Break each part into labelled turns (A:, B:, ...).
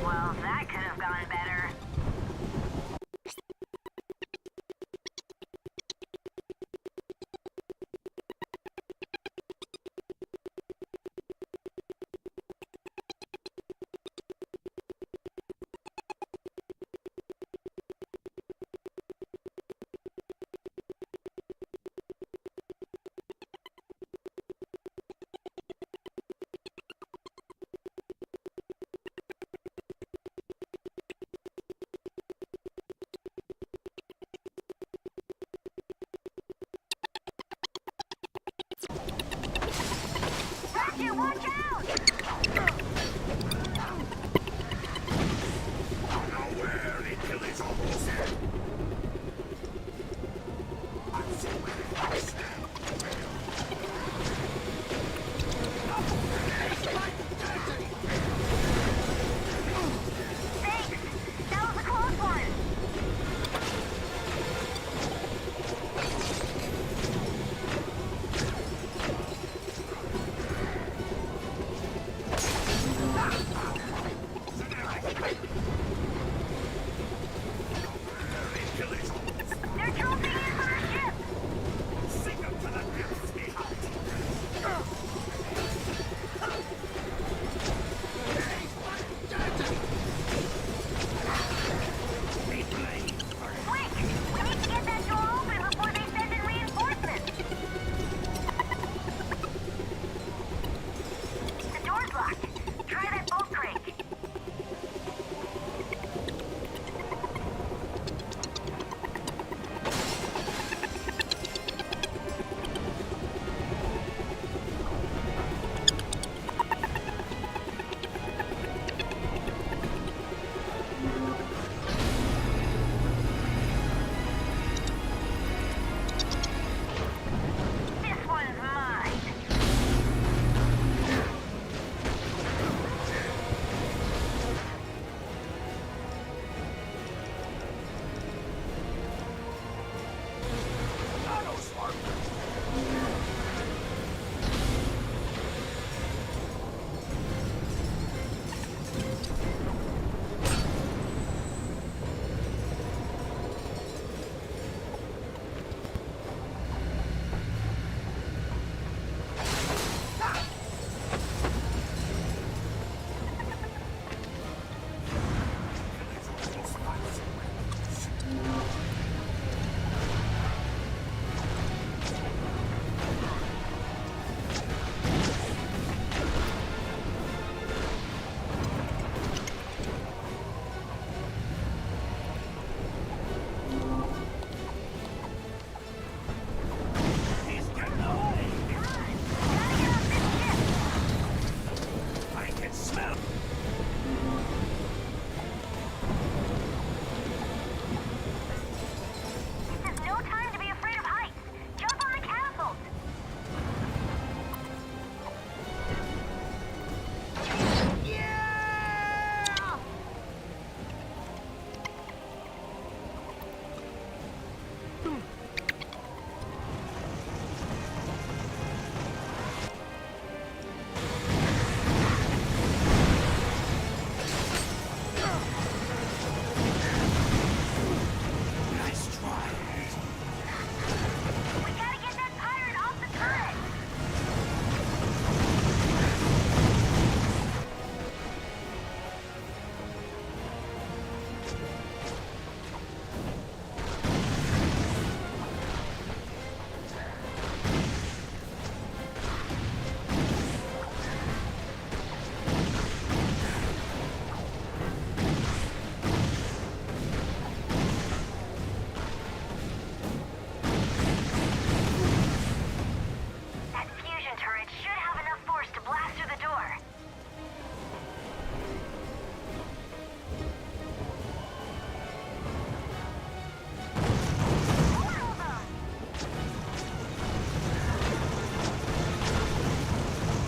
A: Well, that could have gone better.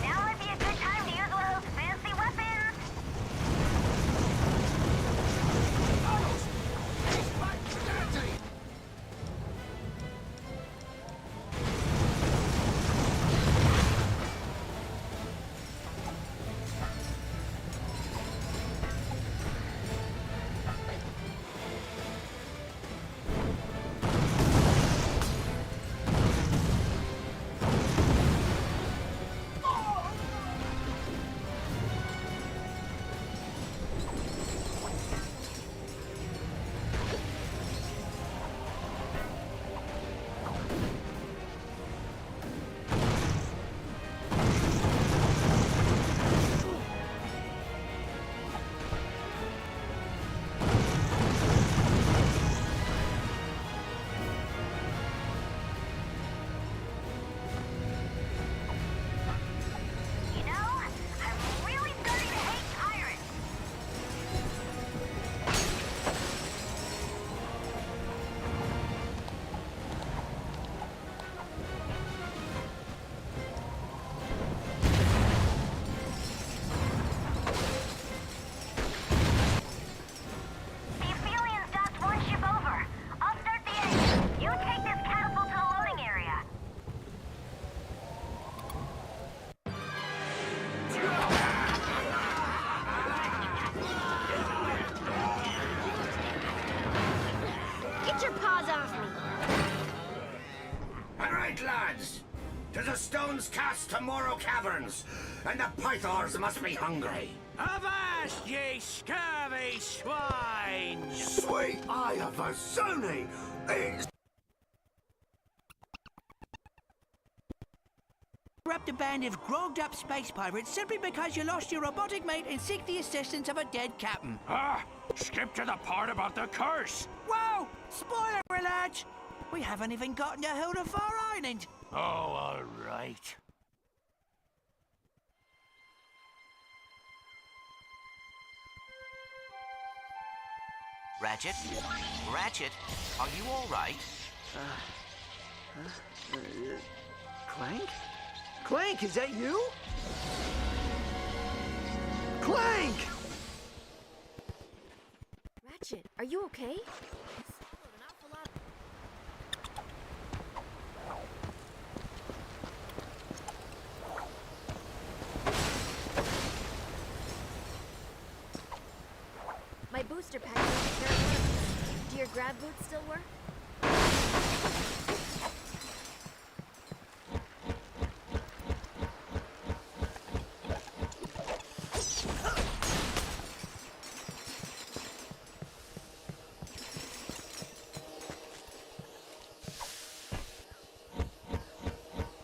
A: Now would be a good time to use one of those fancy weapons.
B: Lads, to the stones cast to Morrow Caverns, and the Pythors must be hungry.
C: Avast, ye scurvy swine!
B: Sweet eye of a Zuni! It's...
C: Interrupt a band of grogged-up space pirates simply because you lost your robotic mate and seek the assistance of a dead captain.
D: Skip to the part about the curse.
C: Whoa! Spoiler alert! We haven't even gotten to Hildefar Island.
D: Oh, all right.
E: Ratchet? Ratchet, are you all right?
C: Clank? Clank, is that you? Clank!
F: Ratchet, are you okay? My booster pack isn't very good. Do your grab boots still work?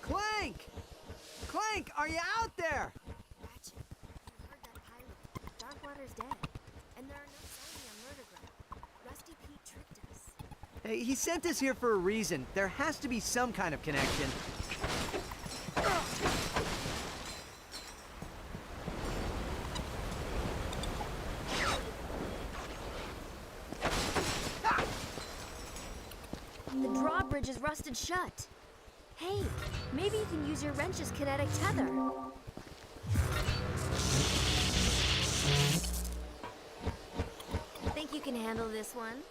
C: Clank! Clank, are you out there?
F: Ratchet, you heard that pirate. Darkwater's dead. And there are no signs on Murder Ground. Rusty Pete tricked us.
G: Hey, he sent us here for a reason. There has to be some kind of connection.
F: The drawbridge is rusted shut. Hey, maybe you can use your wrench's kinetic tether. Think you can handle this one?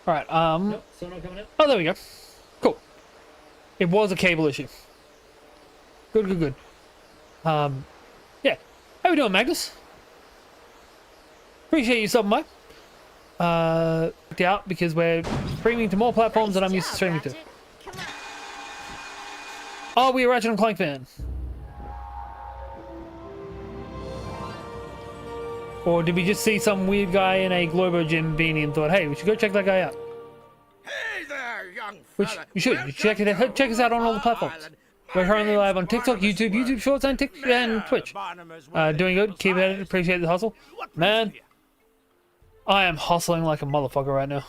H: Alright,
I: Nope, still not coming up.
H: oh, there we go. Cool. It was a cable issue. Good, good, good. Yeah. How we doing, Magnus? Appreciate you stopping by. Out because we're streaming to more platforms than I'm used to streaming to. Are we a Ratchet and Clank fan? Or did we just see some weird guy in a Globo Gym beanie and thought, hey, we should go check that guy out? which you should. You check it out. Check us out on all the platforms. We're currently live on TikTok, YouTube Shorts, and Twitch. Doing good. Keep at it. Appreciate the hustle. Man, I am hustling like a motherfucker right now.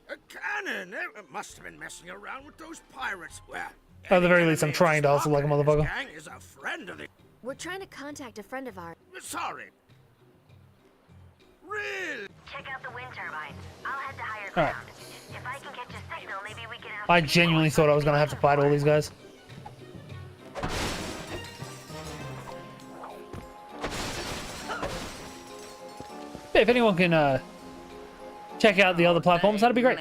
B: A cannon! It must have been messing around with those pirates. Well,
H: At the very least, I'm trying to hustle like a motherfucker.
B: gang is a friend of the...
F: We're trying to contact a friend of ours.
B: Sorry. Really?
A: Check out the wind turbine. I'll head to higher
H: Alright.
A: ground. If I can catch a signal, maybe we can have...
H: I genuinely thought I was going to have to fight all these guys. Yeah, if anyone can check out the other platforms, that'd be great.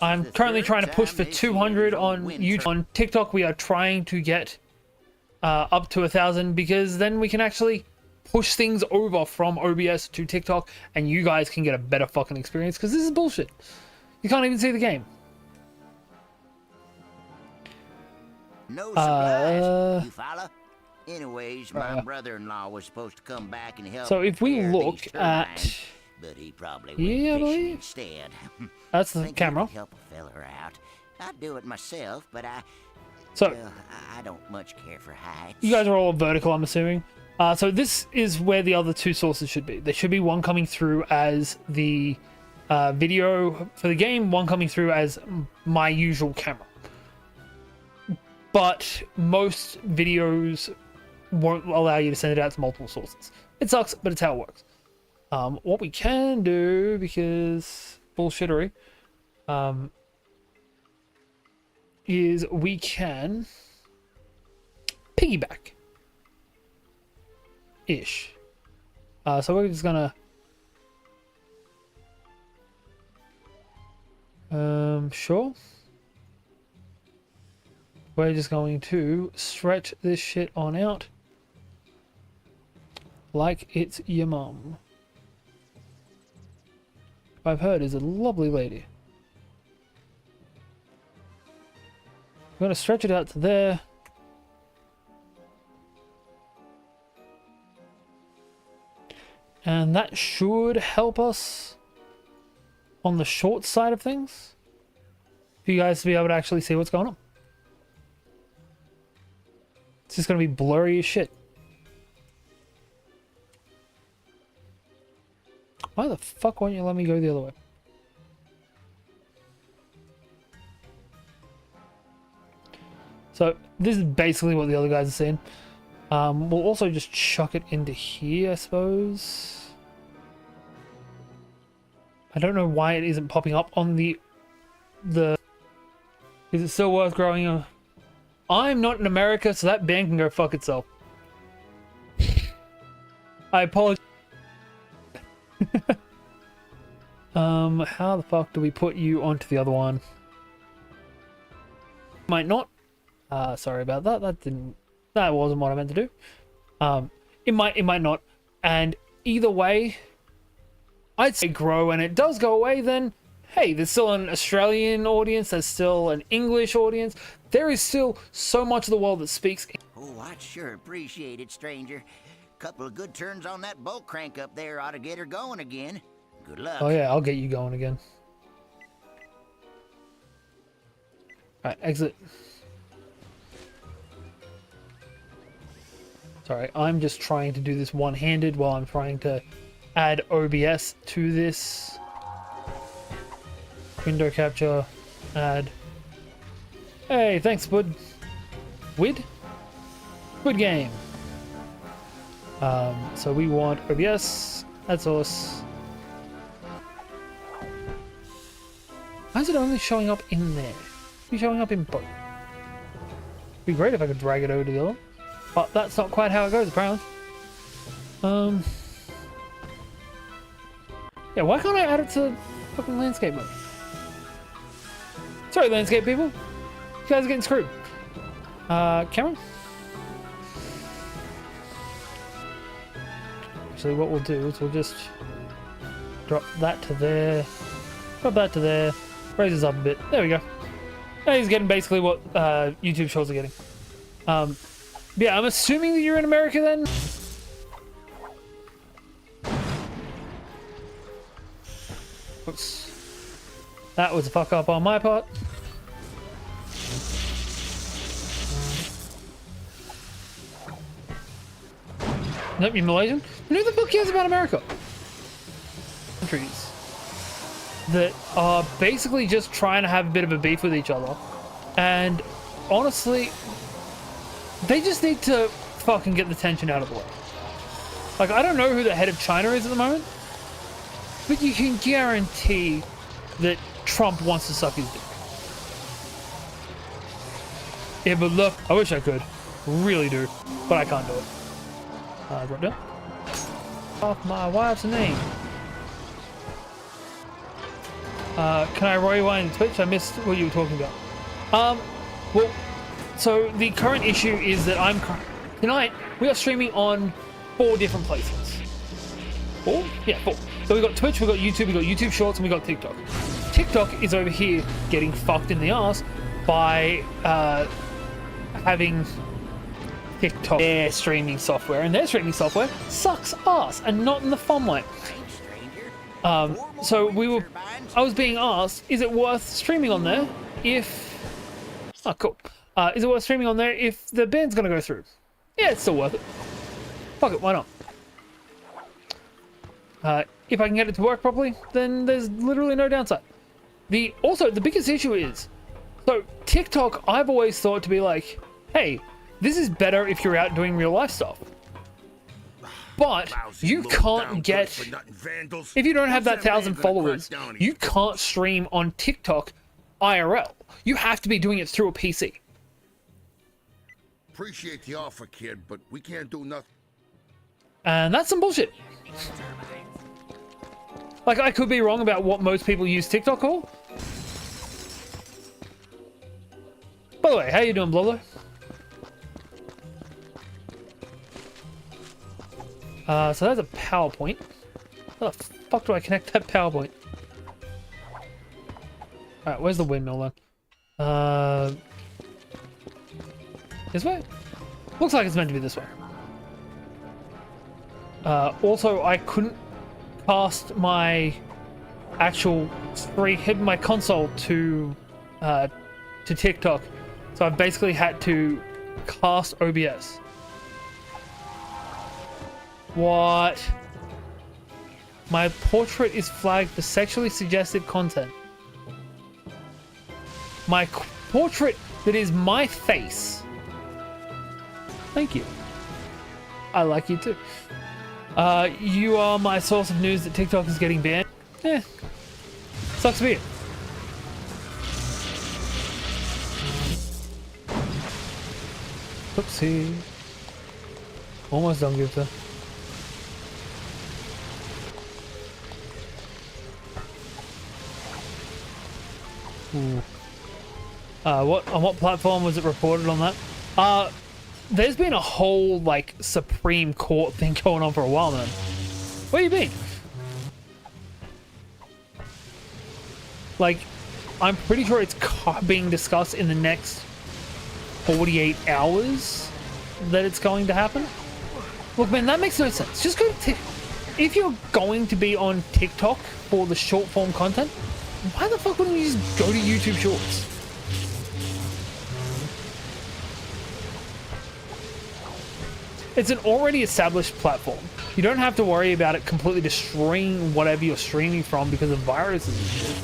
H: I'm currently trying to push for 200 on YouTube. On TikTok, we are trying to get up to 1,000 because then we can actually push things over from OBS to TikTok and you guys can get a better fucking experience because this is bullshit. You can't even see the game.
I: No surprise, you follow? Anyways, my brother-in-law was supposed to come back and help.
H: So if we
I: repair
H: look
I: these
H: at...
I: turbines, but he probably
H: Yeah, I
I: went fishing
H: believe.
I: instead.
H: That's the
I: Think
H: camera.
I: I could help a feller out. I'd do it myself, but
H: So
I: well, I don't much care for heights.
H: you guys are all vertical, I'm assuming. So this is where the other two sources should be. There should be one coming through as the video for the game, one coming through as my usual camera. But most videos won't allow you to send it out to multiple sources. It sucks, but it's how it works. What we can do, because bullshittery, is we can piggyback. Ish. So we're just gonna sure. We're just going to stretch this shit on out like it's your mum. I've heard is a lovely lady. I'm gonna stretch it out to there. And that should help us on the short side of things. For you guys to be able to actually see what's going on. It's just going to be blurry as shit. Why the fuck won't you let me go the other way? So this is basically what the other guys are saying. We'll also just chuck it into here, I suppose. I don't know why it isn't popping up on the... Is it still worth growing? I'm not in America, so that band can go fuck itself. I apologize. How the fuck do we put you onto the other one? Might not. Sorry about that. That wasn't what I meant to do. It might not. And either way, I'd say grow and it does go away, then hey, there's still an Australian audience, there's still an English audience. There is still so much of the world that speaks.
I: Oh, I'd sure appreciate it, stranger. Couple of good turns on that bolt crank up there ought to get her going again. Good luck.
H: Oh yeah, I'll get you going again. Alright, exit. Sorry, I'm just trying to do this one-handed while I'm trying to add OBS to this. Window capture, add. Hey, thanks, bud. Wid? Good game. So we want OBS, add source. Why is it only showing up in there? It's be showing up in both. It'd be great if I could drag it over to the other one. But that's not quite how it goes, apparently. Yeah, why can't I add it to fucking landscape mode? Sorry, landscape people. You guys are getting screwed. Cameron? Actually, what we'll do is we'll just drop that to there. Drop that to there. Raise this up a bit. There we go. Now he's getting basically what YouTube Shorts are getting. Yeah, I'm assuming that you're in America then? Oops. That was a fuck up on my part. Nope, you're Malaysian? And who the fuck cares about America? Countries that are basically just trying to have a bit of a beef with each other. And honestly, they just need to fucking get the tension out of the way. Like, I don't know who the head of China is at the moment, but you can guarantee that Trump wants to suck his dick. Yeah, but look, I wish I could. Really do. But I can't do it. Drop down. Off my wife's name. Can I rewind Twitch? I missed what you were talking about. Well, so the current issue is that tonight we are streaming on 4 different places. 4? Yeah, 4. So we got Twitch, we got YouTube, we got YouTube Shorts, and we got TikTok. TikTok is over here getting fucked in the ass by having TikTok their streaming software, and their streaming software sucks ass and not in the fun way. So I was being asked, is it worth streaming on there if is it worth streaming on there if the band's gonna go through? Yeah, it's still worth it. Fuck it, why not? If I can get it to work properly, then there's literally no downside. Also, the biggest issue is, so TikTok, I've always thought to be like, hey, this is better if you're out doing real life stuff. But you can't get, if you don't have that 1,000 followers, you can't stream on TikTok IRL. You have to be doing it through a PC.
J: Appreciate the offer, kid, but we can't do nothing.
H: And that's some bullshit. Like, I could be wrong about what most people use TikTok for. By the way, how you doing, Blolo? So that's a PowerPoint. How the fuck do I connect that PowerPoint? Alright, where's the windmill then? This way? Looks like it's meant to be this way. Also, I couldn't cast my actual my console to TikTok, so I've basically had to cast OBS. What? My portrait is flagged for sexually suggestive content. My portrait that is my face. Thank you. I like you too. You are my source of news that TikTok is getting banned. Eh. Sucks to be it. Oopsie. Almost done, Gupta. Ooh. On what platform was it reported on that? There's been a whole, like, Supreme Court thing going on for a while, man. Where you been? Like, I'm pretty sure it's being discussed in the next 48 hours that it's going to happen. Look, man, that makes no sense. Just go to if you're going to be on TikTok for the short form content, why the fuck wouldn't you just go to YouTube Shorts? It's an already established platform. You don't have to worry about it completely destroying whatever you're streaming from because of viruses and shit.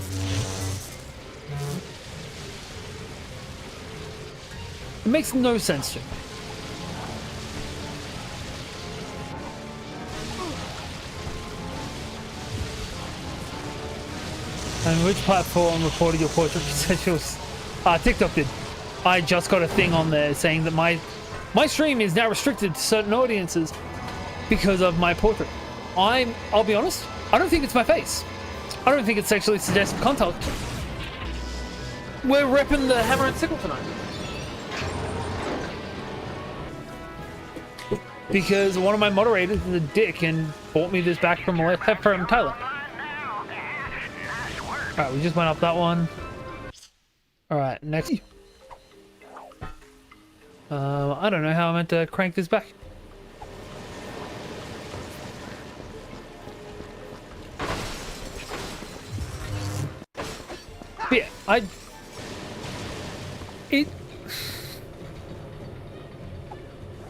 H: It makes no sense to me. And which platform reported your portrait potentials? TikTok did. I just got a thing on there saying that my stream is now restricted to certain audiences because of my portrait. I'll be honest, I don't think it's my face. I don't think it's sexually suggestive content. We're repping the hammer and sickle tonight. Because one of my moderators is a dick and bought me this back from Tyler. Alright, we just went up that one. Alright, next. I don't know how I meant to crank this back. But yeah,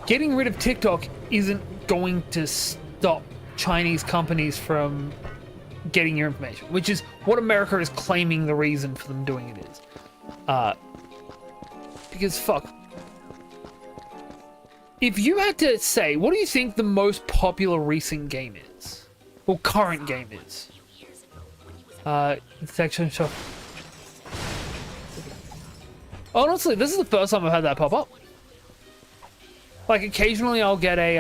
H: getting rid of TikTok isn't going to stop Chinese companies from getting your information, which is what America is claiming the reason for them doing it is. Because fuck. If you had to say, what do you think the most popular recent game is? Or current game is? Detection shot. Honestly, this is the first time I've had that pop up. Like, occasionally I'll get a,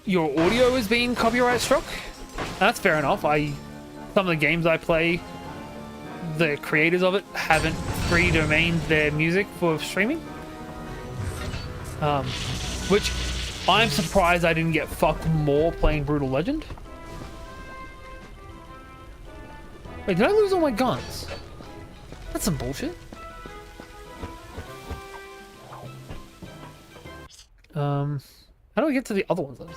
H: your audio is being copyright struck. That's fair enough. Some of the games I play, the creators of it haven't free domained their music for streaming. Which I'm surprised I didn't get fucked more playing Brutal Legend. Wait, did I lose all my guns? That's some bullshit. How do I get to the other ones then?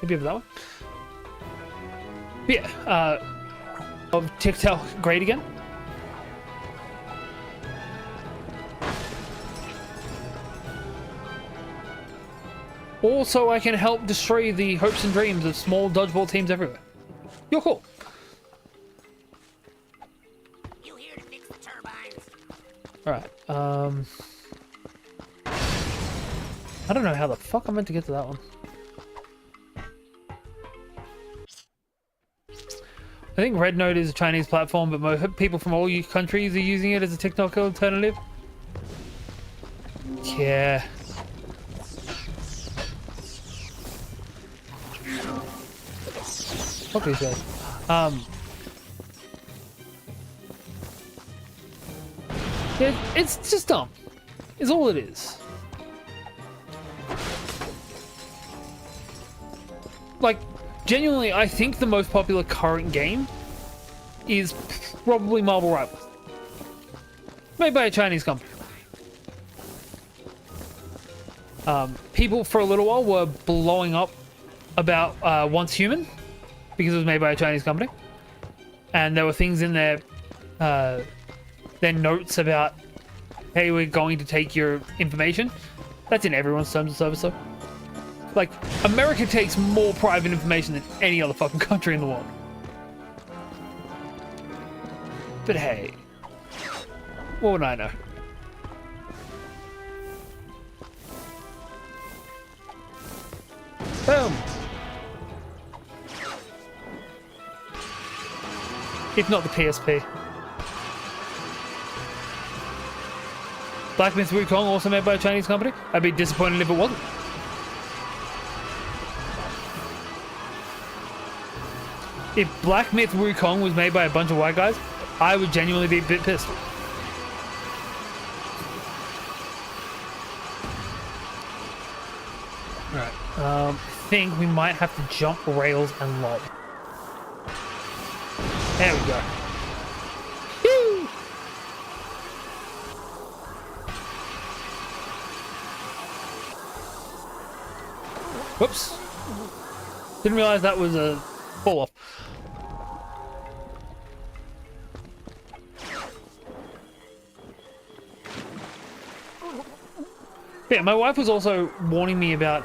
H: Maybe over that one? But yeah, of TikTok great again. Also, I can help destroy the hopes and dreams of small dodgeball teams everywhere. You're cool.
I: You here to fix the turbines?
H: Alright, I don't know how the fuck I'm meant to get to that one. I think Red Note is a Chinese platform, but most people from all countries are using it as a TikTok alternative. Yeah. Fuck these guys. It's just dumb. Is all it is. Like, genuinely, I think the most popular current game is probably Marvel Rivals. Made by a Chinese company. People for a little while were blowing up about Once Human because it was made by a Chinese company. And there were things in their notes about, hey, we're going to take your information. That's in everyone's terms of service, though. Like, America takes more private information than any other fucking country in the world. But hey, what would I know? Boom! If not the PSP. Black Myth Wukong, also made by a Chinese company. I'd be disappointed if it wasn't. If Black Myth Wukong was made by a bunch of white guys, I would genuinely be a bit pissed. Alright, I think we might have to jump rails and lob. There we go. Woo! Whoops. Didn't realize that was a fall off. Yeah, my wife was also warning me about.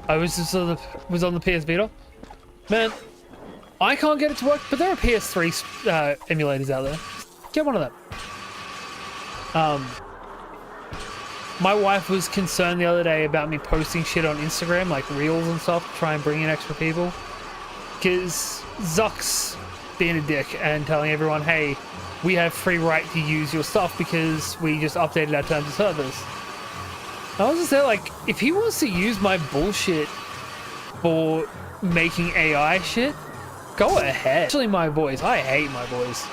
H: I was just on the PS Vita. Man, I can't get it to work, but there are PS3 emulators out there. Get one of them. My wife was concerned the other day about me posting shit on Instagram, like reels and stuff, to try and bring in extra people. Because Zuck's being a dick and telling everyone, hey, we have free right to use your stuff because we just updated our terms of service. I was just there like, if he wants to use my bullshit for making AI shit, go ahead. Especially my voice. I hate my voice.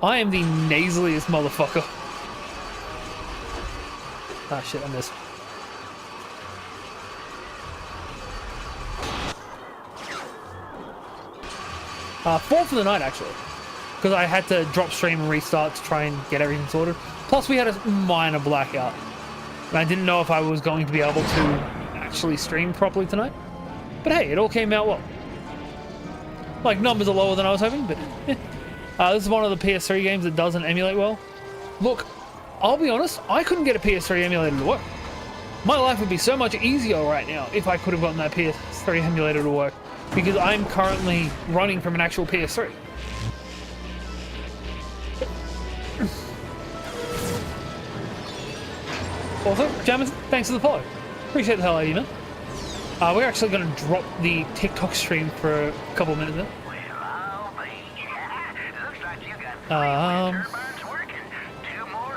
H: I am the nasaliest motherfucker. Ah, shit, I missed. Fourth of the night, actually. Because I had to drop stream and restart to try and get everything sorted. Plus, we had a minor blackout. And I didn't know if I was going to be able to actually stream properly tonight. But hey, it all came out well. Like, numbers are lower than I was hoping, but this is one of the PS3 games that doesn't emulate well. Look, I'll be honest, I couldn't get a PS3 emulator to work. My life would be so much easier right now if I could have gotten that PS3 emulator to work, because I'm currently running from an actual PS3. Also, Jammers, thanks for the follow. Appreciate the hell out of you, man. We're actually going to drop the TikTok stream for a couple of minutes now.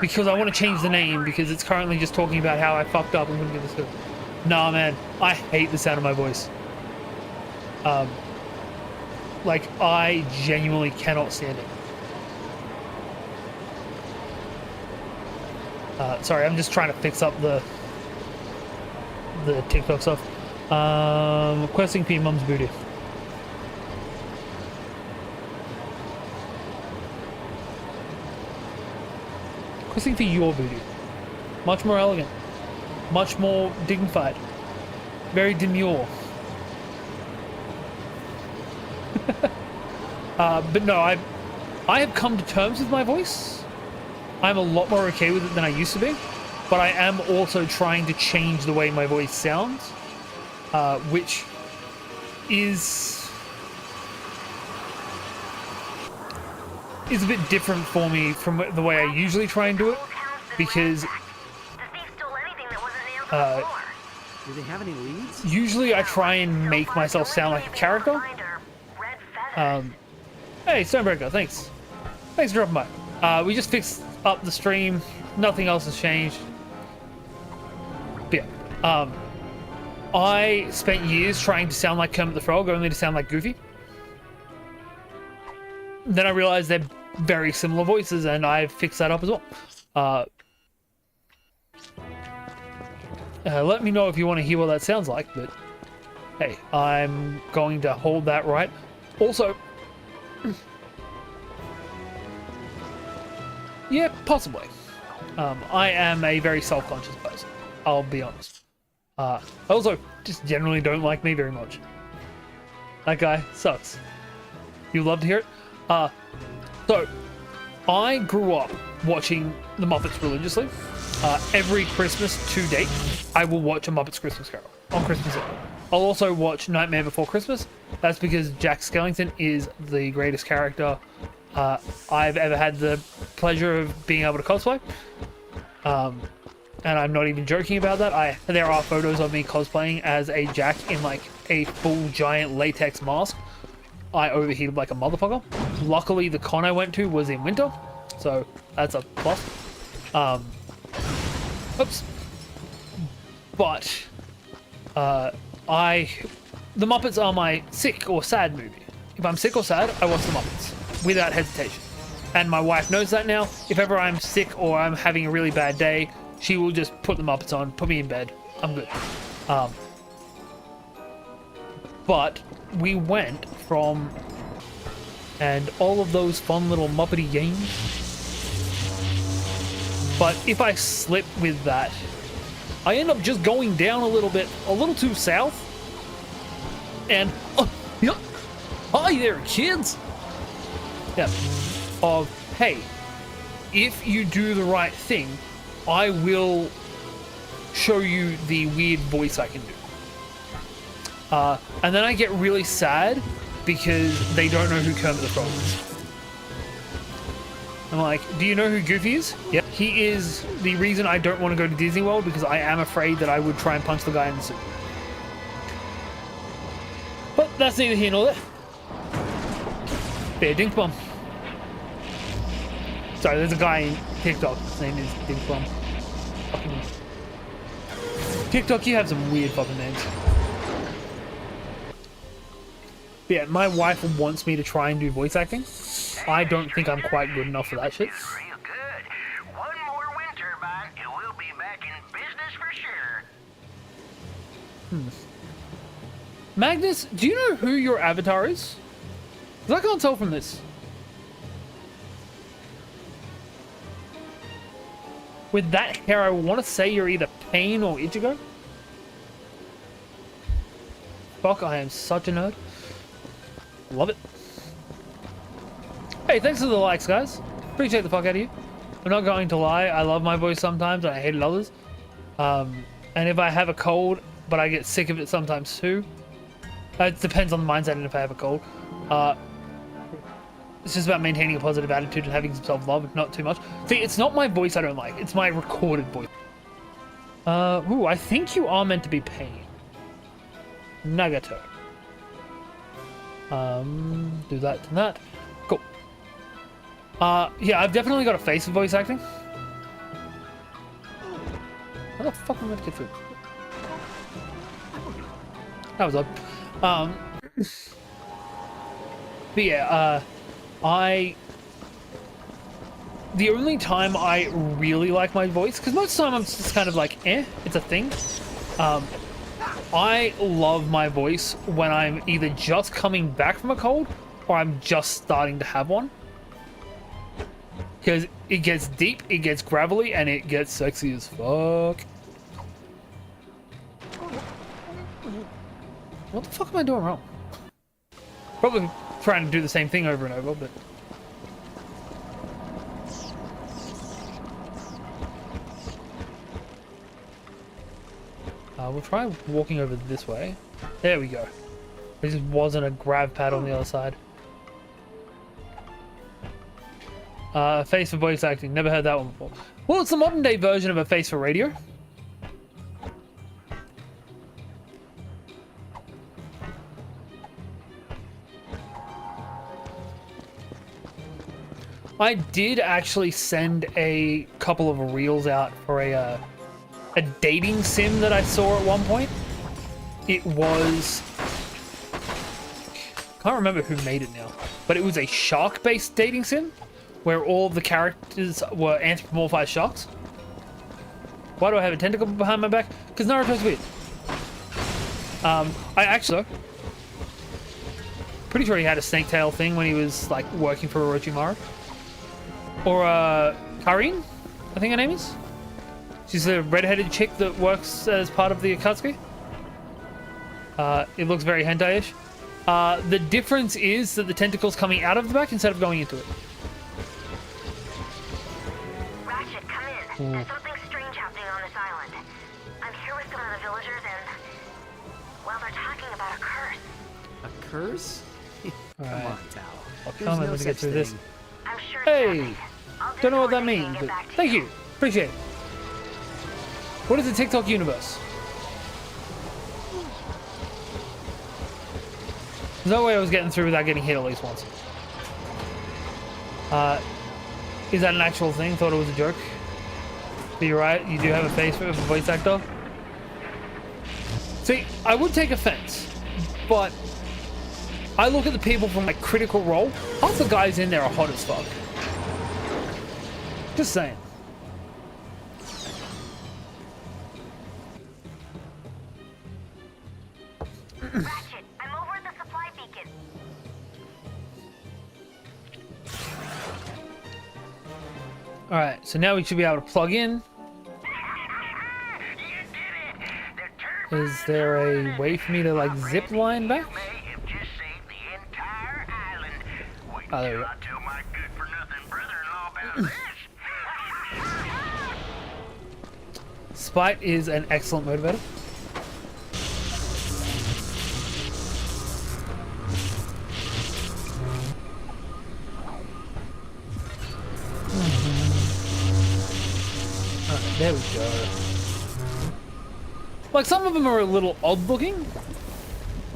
H: Because I want to change the name, because it's currently just talking about how I fucked up and couldn't get this good. Nah, man, I hate the sound of my voice. Like, I genuinely cannot stand it. Sorry, I'm just trying to fix up the TikTok stuff. Questing for your mum's booty. Questing for your booty. Much more elegant. Much more dignified. Very demure. But no, I have come to terms with my voice. I'm a lot more okay with it than I used to be. But I am also trying to change the way my voice sounds. Which is a bit different for me from the way I usually try and do it, because
G: Do they have any leads?
H: usually I try and make myself sound like a character. Hey, Stonebreaker, thanks. Thanks for dropping by. We just fixed up the stream. Nothing else has changed. But yeah, I spent years trying to sound like Kermit the Frog, only to sound like Goofy. Then I realized they're very similar voices, and I fixed that up as well. Let me know if you want to hear what that sounds like, but hey, I'm going to hold that right. Also, yeah, possibly. I am a very self-conscious person, I'll be honest. I also just generally don't like me very much. That guy sucks. You love to hear it? So, I grew up watching The Muppets religiously. Every Christmas to date, I will watch a Muppets Christmas Carol on Christmas Eve. I'll also watch Nightmare Before Christmas. That's because Jack Skellington is the greatest character I've ever had the pleasure of being able to cosplay. And I'm not even joking about that. There are photos of me cosplaying as a Jack in like a full giant latex mask. I overheated like a motherfucker. Luckily, the con I went to was in winter, so that's a plus. Oops. But the Muppets are my sick or sad movie. If I'm sick or sad, I watch the Muppets without hesitation. And my wife knows that now. If ever I'm sick or I'm having a really bad day, she will just put the Muppets on, put me in bed. I'm good. But we went from, and all of those fun little Muppety games. But if I slip with that, I end up just going down a little too south. And, yeah, hi there, kids. Yeah. Of, hey, if you do the right thing, I will show you the weird voice I can do. And then I get really sad because they don't know who Kermit the Frog is. I'm like, do you know who Goofy is? Yep. He is the reason I don't want to go to Disney World, because I am afraid that I would try and punch the guy in the suit. But that's neither here nor there. There, Dink Bomb. Sorry, there's a guy in TikTok. His name is Dink Bomb. Fucking TikTok, you have some weird fucking names. But yeah, my wife wants me to try and do voice acting. I don't think I'm quite good enough for that shit.
A: Real good. One more wind turbine, and we'll be back in business for sure.
H: Magnus, do you know who your avatar is? Because I can't tell from this. With that hair, I want to say you're either Pain or Ichigo. Fuck, I am such a nerd. Love it. Hey, thanks for the likes, guys. Appreciate the fuck out of you. I'm not going to lie, I love my voice sometimes and I hate it others. And if I have a cold, but I get sick of it sometimes too. It depends on the mindset and if I have a cold. It's just about maintaining a positive attitude and having some self-love, not too much. See, it's not my voice I don't like, it's my recorded voice. Ooh, I think you are meant to be pain. Nagato. Do that and that. Cool. Yeah, I've definitely got a face for voice acting. How the fuck am I meant to get through? That was odd. But yeah, the only time I really like my voice, because most of the time I'm just kind of like, it's a thing. I love my voice when I'm either just coming back from a cold or I'm just starting to have one. Because it gets deep, it gets gravelly, and it gets sexy as fuck. What the fuck am I doing wrong? Probably trying to do the same thing over and over, but... we'll try walking over this way. There we go. There just wasn't a grav pad on the other side. Face for voice acting. Never heard that one before. Well, it's the modern day version of a face for radio. I did actually send a couple of reels out for a dating sim that I saw at one point. It was... can't remember who made it now, but it was a shark-based dating sim where all the characters were anthropomorphized sharks. Why do I have a tentacle behind my back? Because Naruto's weird. I actually... pretty sure he had a snake tail thing when he was like working for Orochimaru. Or Karin, I think her name is. She's the red-headed chick that works as part of the Akatsuki. It looks very hentai-ish. The difference is that the tentacle's coming out of the back instead of going into it.
F: Ratchet, come in. There's something strange happening on this island. I'm here with some of the villagers and... well, they're talking about a curse.
G: A curse? Come on, Tao.
H: I'll come in to get through this.
F: I'm sure
H: Hey! Don't know what that means, but thank you. Appreciate it. What is the TikTok universe? There's no way I was getting through without getting hit at least once. Is that an actual thing? Thought it was a joke. But you're right, you do have a face for a voice actor. See, I would take offense, but I look at the people from like Critical Role. Half the guys in there are hot as fuck. Just saying.
F: Ratchet, I'm over at the supply beacon.
H: Alright, so now we should be able to plug in. Is there a way for me to like zip line back? Oh, there we go. Spite is an excellent motivator. Alright, there we go. Like, some of them are a little odd looking.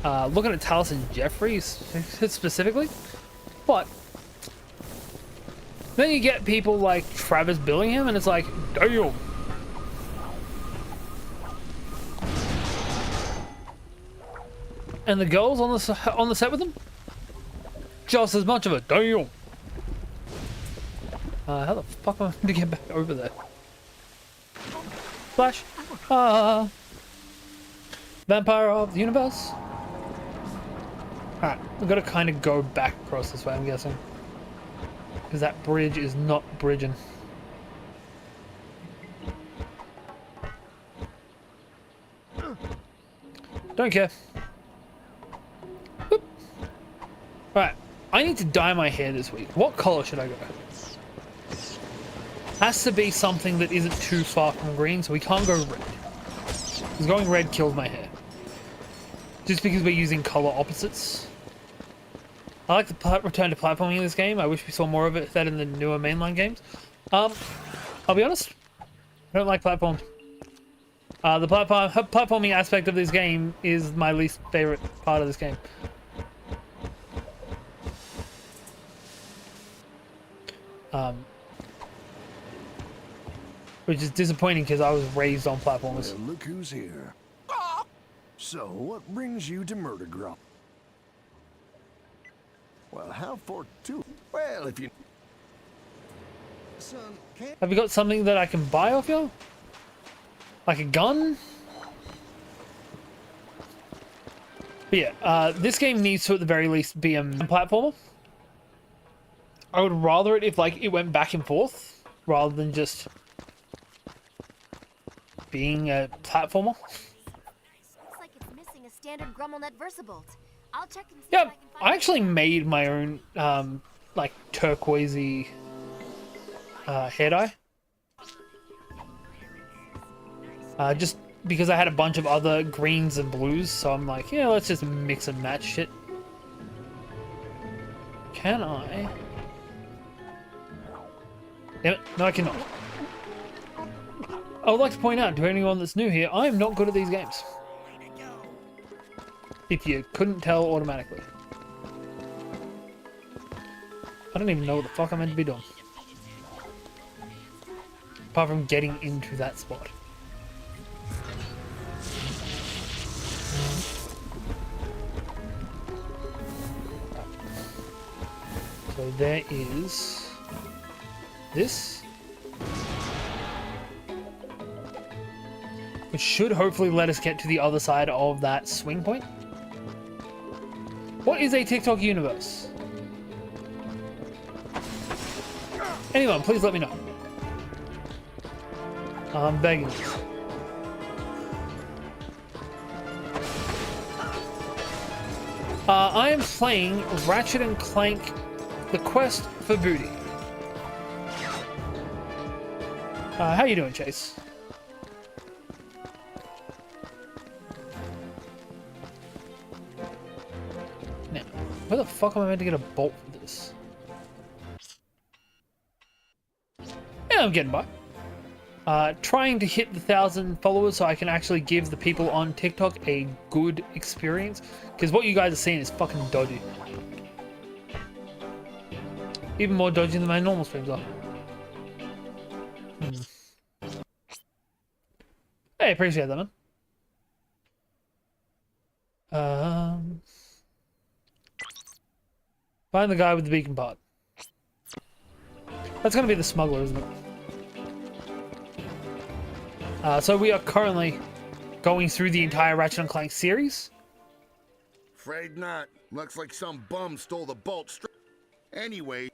H: Looking at Talus and Jeffrey specifically. But then you get people like Travis Billingham and it's like, damn. And the girls on the set with them, just as much of a damn. How the fuck am I going to get back over there? Flash. Vampire of the universe. Alright, we've got to kind of go back across this way, I'm guessing. Because that bridge is not bridging. Don't care. Boop. Right, I need to dye my hair this week. What color should I go? Has to be something that isn't too far from green, so we can't go red. Because going red kills my hair. Just because we're using color opposites. I like the return to platforming in this game. I wish we saw more of it that in the newer mainline games. I'll be honest, I don't like platform. The platforming aspect of this game is my least favorite part of this game. Which is disappointing because I was raised on platformers.
K: Well, look who's here. So, what brings you to Murder Grump? Well, how for two? Well, if you... Son, can't...
H: Have you got something that I can buy off you? Like a gun? But yeah, this game needs to at the very least be a platformer. I would rather it if like it went back and forth rather than just being a platformer.
F: Looks like it's missing a standard GrummelNet VersaBolt. I'll check and see
H: Yeah,
F: if I can find
H: I actually made my own like turquoisey hair dye. Just because I had a bunch of other greens and blues, so I'm like, yeah, let's just mix and match shit. Can I? Damn it, no I cannot. I would like to point out to anyone that's new here, I am not good at these games. If you couldn't tell automatically. I don't even know what the fuck I'm meant to be doing. Apart from getting into that spot. So there is this. Which should hopefully let us get to the other side of that swing point. What is a TikTok universe? Anyone, please let me know. I'm begging you. I am playing Ratchet and Clank: The Quest for Booty. How you doing, Chase? Now, where the fuck am I meant to get a bolt for this? Yeah, I'm getting by. Trying to hit the 1,000 followers so I can actually give the people on TikTok a good experience. Because what you guys are seeing is fucking dodgy. Even more dodgy than my normal streams are. Hey, appreciate that, man. Find the guy with the beacon part. That's gonna be the smuggler, isn't it? So we are currently going through the entire Ratchet and Clank series.
J: Afraid not. Looks like some bum stole the bolt. Anyway.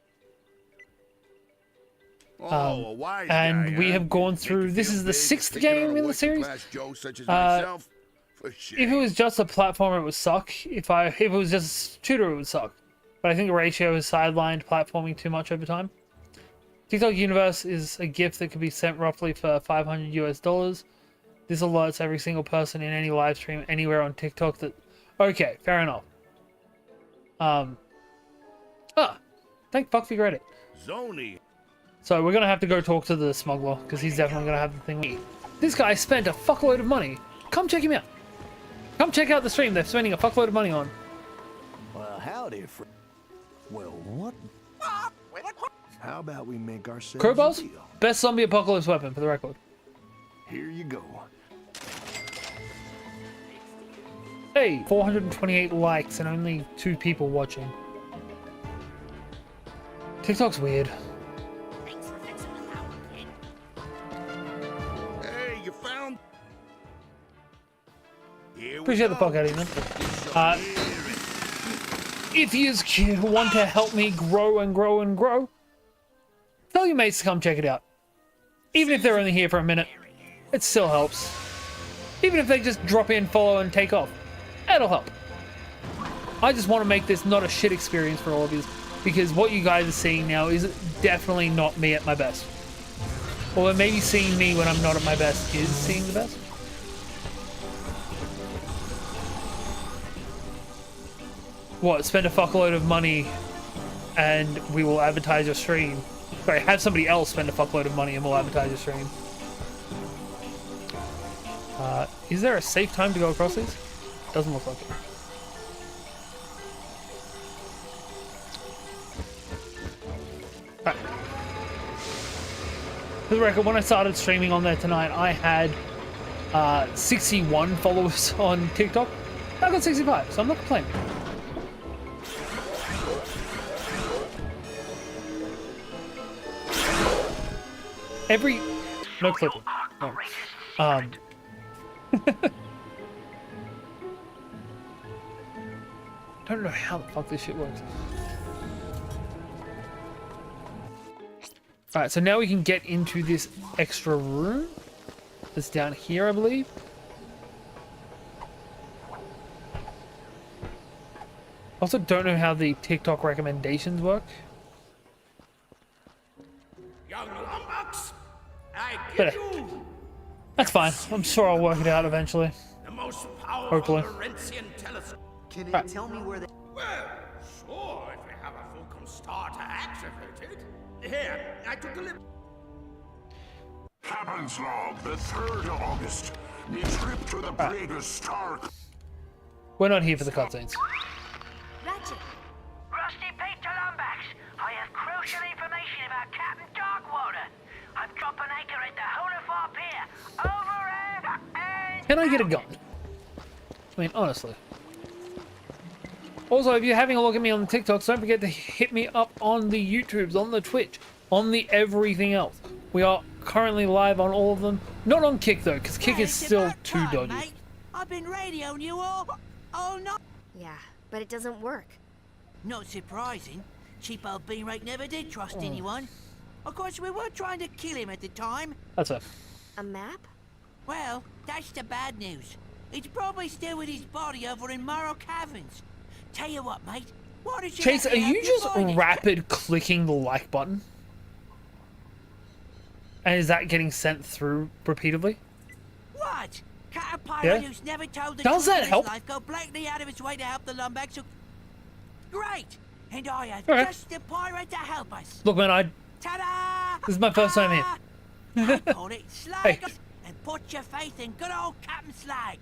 J: Oh, a wise
H: and
J: guy,
H: we
J: huh?
H: have gone through. This is the 6th game in the series.
J: Joe, such as myself, for shame.
H: If it was just a platformer, it would suck. If it was just a shooter, it would suck. But I think the ratio has sidelined platforming too much over time. TikTok Universe is a gift that can be sent roughly for $500 US. This alerts every single person in any live stream anywhere on TikTok that... Okay, fair enough. Thank fuck for your Reddit.
J: Zony.
H: So we're gonna have to go talk to the smuggler, because he's definitely gonna have the thing. This guy spent a fuckload of money. Come check him out. Come check out the stream they're spending a fuckload of money on.
K: Well, howdy, friend. Well, what? How about we make ourselves
H: Crowbars?
K: a deal?
H: Best zombie apocalypse weapon, for the record.
K: Here you go.
H: Hey, 428 likes and only 2 people watching. TikTok's weird.
J: Hey, you found?
H: Appreciate the fuck out of you, man. If you want to help me grow and grow and grow, tell your mates to come check it out. Even if they're only here for a minute, it still helps. Even if they just drop in, follow, and take off, it'll help. I just want to make this not a shit experience for all of you, because what you guys are seeing now is definitely not me at my best. Or maybe seeing me when I'm not at my best is seeing the best. What, spend a fuckload of money and we will advertise your stream. Sorry, have somebody else spend a fuckload of money and we'll advertise your stream. Is there a safe time to go across these? Doesn't look like it. Alright. For the record, when I started streaming on there tonight, I had 61 followers on TikTok. I got 65, so I'm not complaining. No clipping. No. Don't know how the fuck this shit works. Alright, so now we can get into this extra room. That's down here, I believe. Also, don't know how the TikTok recommendations work.
B: Young lummox, I
H: But,
B: give you
H: that's fine. I'm sure I'll work it out eventually.
B: the most powerful
H: Hopefully.
B: Laurentian telescope.
G: Can
H: Right.
G: you tell me where they...
B: Well, sure, if we have a Fulcrum star to activate it. Here, I took a little.
D: Captain's log, the 3rd of August. The trip to the Plague's star.
H: We're not here for the cutscenes.
F: Ratchet,
A: Rusty Pete to Lumbax. I have crucial information about Captain Darkwater. I've dropped an anchor at the Honafar Pier. Over and
H: Can I get a gun? I mean, honestly. Also, if you're having a look at me on the TikToks, don't forget to hit me up on the YouTubes, on the Twitch, on the everything else. We are currently live on all of them. Not on Kick, though, because Kick is still too dodgy.
C: Mate. I've been radioing you all night.
F: yeah, but it doesn't work.
C: Not surprising. Cheap old Beanrake never did trust anyone. Of course, we were trying to kill him at the time.
H: That's it.
F: A map?
C: Well, that's the bad news. He's probably still with his body over in Morrow Caverns. Tell you what, mate. Why did you
H: Chase,
C: let
H: are
C: me help
H: you just
C: find it?
H: rapid clicking the like button? And is that getting sent through repeatedly?
C: What? Caterpillar
H: Yeah.
C: who's never told the
H: Does
C: truth
H: that
C: in his
H: help?
C: life go blatantly out of his way to help the Lumbax who... Great! And I have
H: Okay.
C: just the pirate to help us.
H: Look, man,
C: Ta-da!
H: this is my first time here.
C: I call it Slag
H: Hey.
C: and put your faith in good old Captain Slag.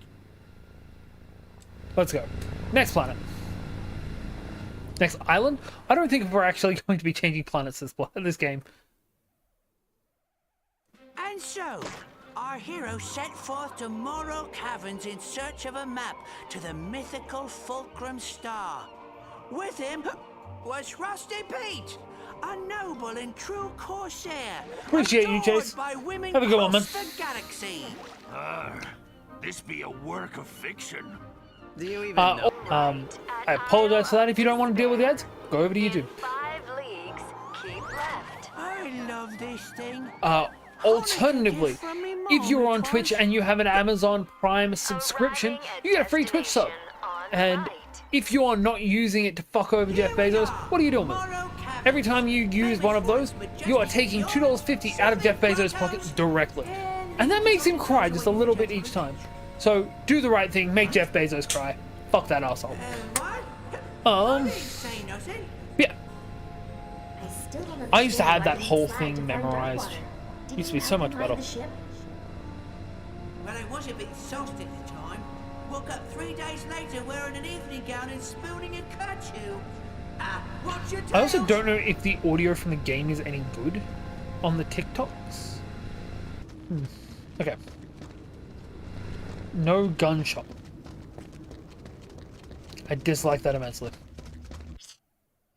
H: Let's go. Next planet. Next island? I don't think we're actually going to be changing planets this game.
C: And so, our hero set forth to Morrow Caverns in search of a map to the mythical Fulcrum Star. With him was Rusty Pete, a noble and true corsair.
H: Appreciate you,
C: adored
H: Chase.
C: by women
H: Have a good one,
C: across
H: man.
C: the galaxy.
D: This be a work of fiction.
G: Do you even know?
H: I apologize for that. If you don't want to deal with the ads, go over to YouTube.
F: 5 leagues, keep left.
C: I love this thing.
H: Alternatively, if you're on Twitch and you have an Amazon Prime subscription, you get a free Twitch sub. And if you are not using it to fuck over Jeff Bezos, what are you doing with it? Every time you use one of those, you are taking $2.50 out of Jeff Bezos' pocket directly. And that makes him cry just a little bit each time. So do the right thing, make Jeff Bezos cry. Fuck that asshole.
C: What? Say nothing.
H: Yeah.
F: I still don't
H: I used to have that
F: understand
H: whole
F: why you
H: thing
F: tried to find
H: memorized.
F: Darkwater.
H: Used to be so much better.
C: Well, I was a bit sauced at the time. Woke up 3 days later wearing an evening gown and spooning a kerchief. What's your
H: I also
C: tales?
H: don't know if the audio from the game is any good on the TikToks. Okay. No gun shop. I dislike that immensely.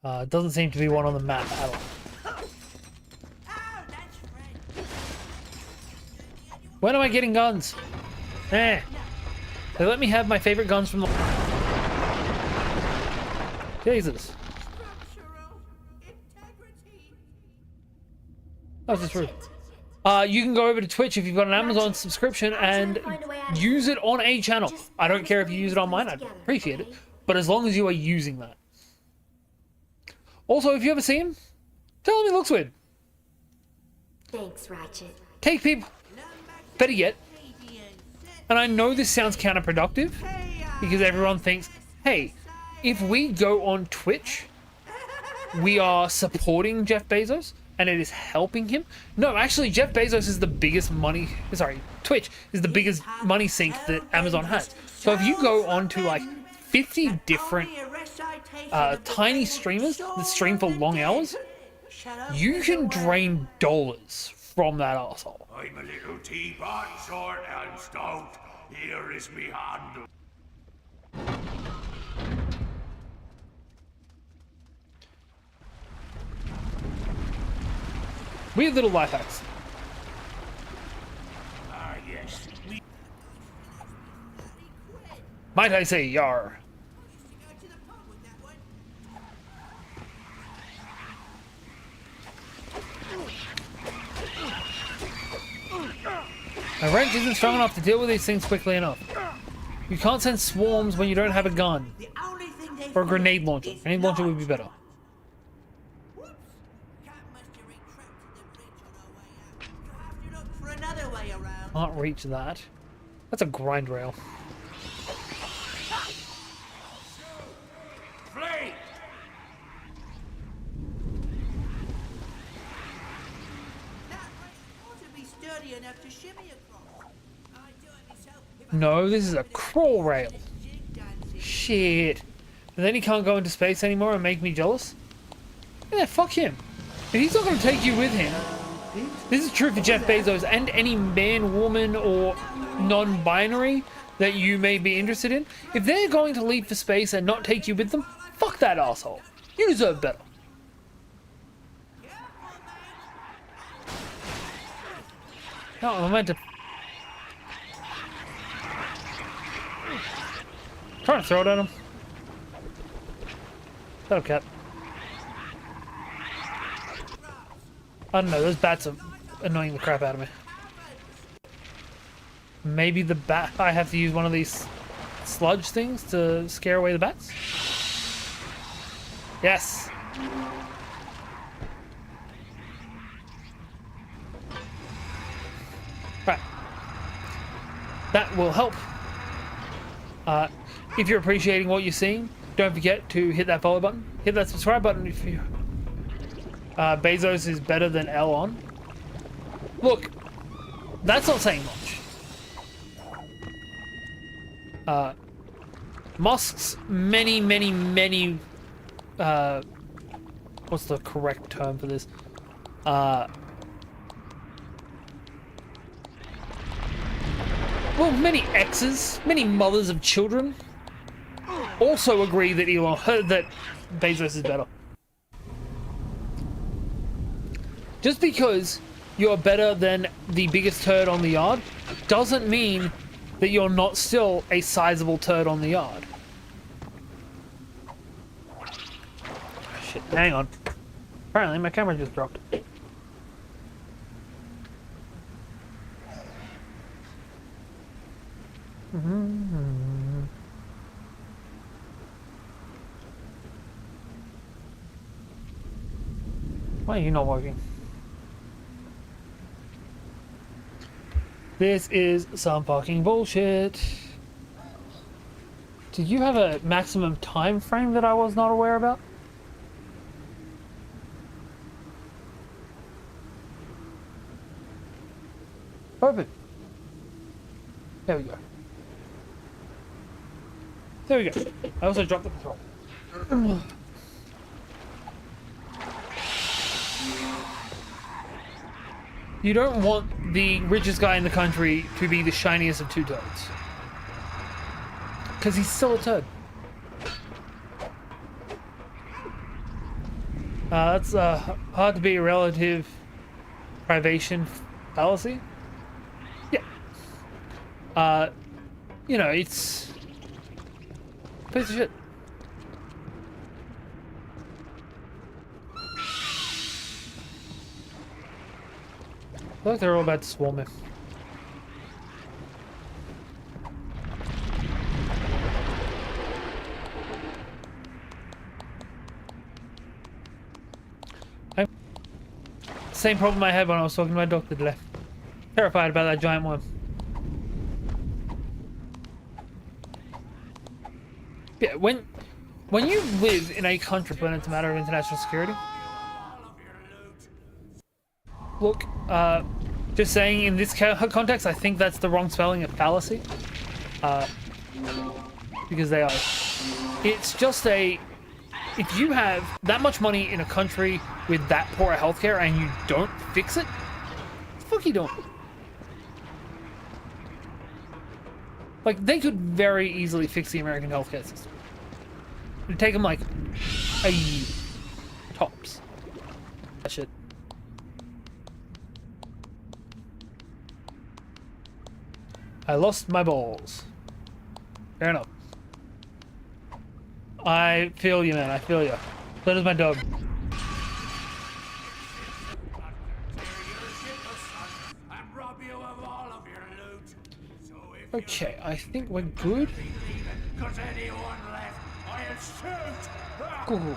H: Doesn't seem to be one on the map at all.
C: Oh, that's Fred.
H: When am I getting guns? Eh. They let me have my favorite guns from the... Jesus.
C: Structural integrity.
H: That was just rude. You can go over to Twitch if you've got an Amazon subscription and use it on a channel. I don't care if you use it on mine, I'd appreciate it. but as long as you are using that. Also, if you ever see him, tell him he looks weird.
F: Thanks, Ratchet.
H: Take people. Better yet, and I know this sounds counterproductive because everyone thinks, hey, if we go on Twitch, we are supporting Jeff Bezos and it is helping him. No, actually, Jeff Bezos is the biggest money. Sorry, Twitch is the biggest money sink that Amazon has. So if you go on to like 50 different tiny streamers that stream for long hours, you can drain dollars from that asshole.
D: I'm a little teapot, short and stout. Here is me handle.
H: Weird little life hacks.
D: Ah, yes.
H: Might I say yar? My wrench isn't strong enough to deal with these things quickly enough. You can't send swarms when you don't have a gun. Or a grenade launcher. Grenade launcher would be better. Can't reach that. That's a grind rail.
D: Flame!
H: No, this is a crawl rail. Shit. And then he can't go into space anymore and make me jealous? Yeah, fuck him. If he's not going to take you with him, this is true for Jeff Bezos and any man, woman, or non-binary that you may be interested in. If they're going to leave for space and not take you with them, fuck that asshole. You deserve better. No, I meant to... Trying to throw it at him. That'll cap. I don't know, those bats are annoying the crap out of me. Maybe the bat... I have to use one of these sludge things to scare away the bats? Yes! Right. That will help. If you're appreciating what you're seeing, don't forget to hit that follow button. Hit that subscribe button if you... Bezos is better than Elon. Look, that's not saying much. Musk's many... what's the correct term for this? Well, many exes, many mothers of children also agree that that Bezos is better. Just because you're better than the biggest turd on the yard doesn't mean that you're not still a sizable turd on the yard. Shit, hang on. Apparently my camera just dropped. Why are you not working? This is some fucking bullshit. Do you have a maximum time frame that I was not aware about? Perfect. There we go. There we go. I also dropped the patrol. You don't want the richest guy in the country to be the shiniest of two turds. Because he's still a turd. That's hard to be a relative privation fallacy. Yeah. You know, it's a piece of shit. Look, they're all about to swarm me. same problem I had when I was talking to my doctor today. Terrified about that giant worm. Yeah, when you live in a country when it's a matter of international security. Look, just saying in this context, I think that's the wrong spelling of fallacy. Because they are. It's just a... If you have that much money in a country with that poor healthcare and you don't fix it, what the fuck are you doing? Like, they could very easily fix the American healthcare system. It'd take them like a year. Tops. That shit. I lost my balls. Fair enough. I feel you, man. I feel you. So does my dog. Okay, I think we're good. Cool.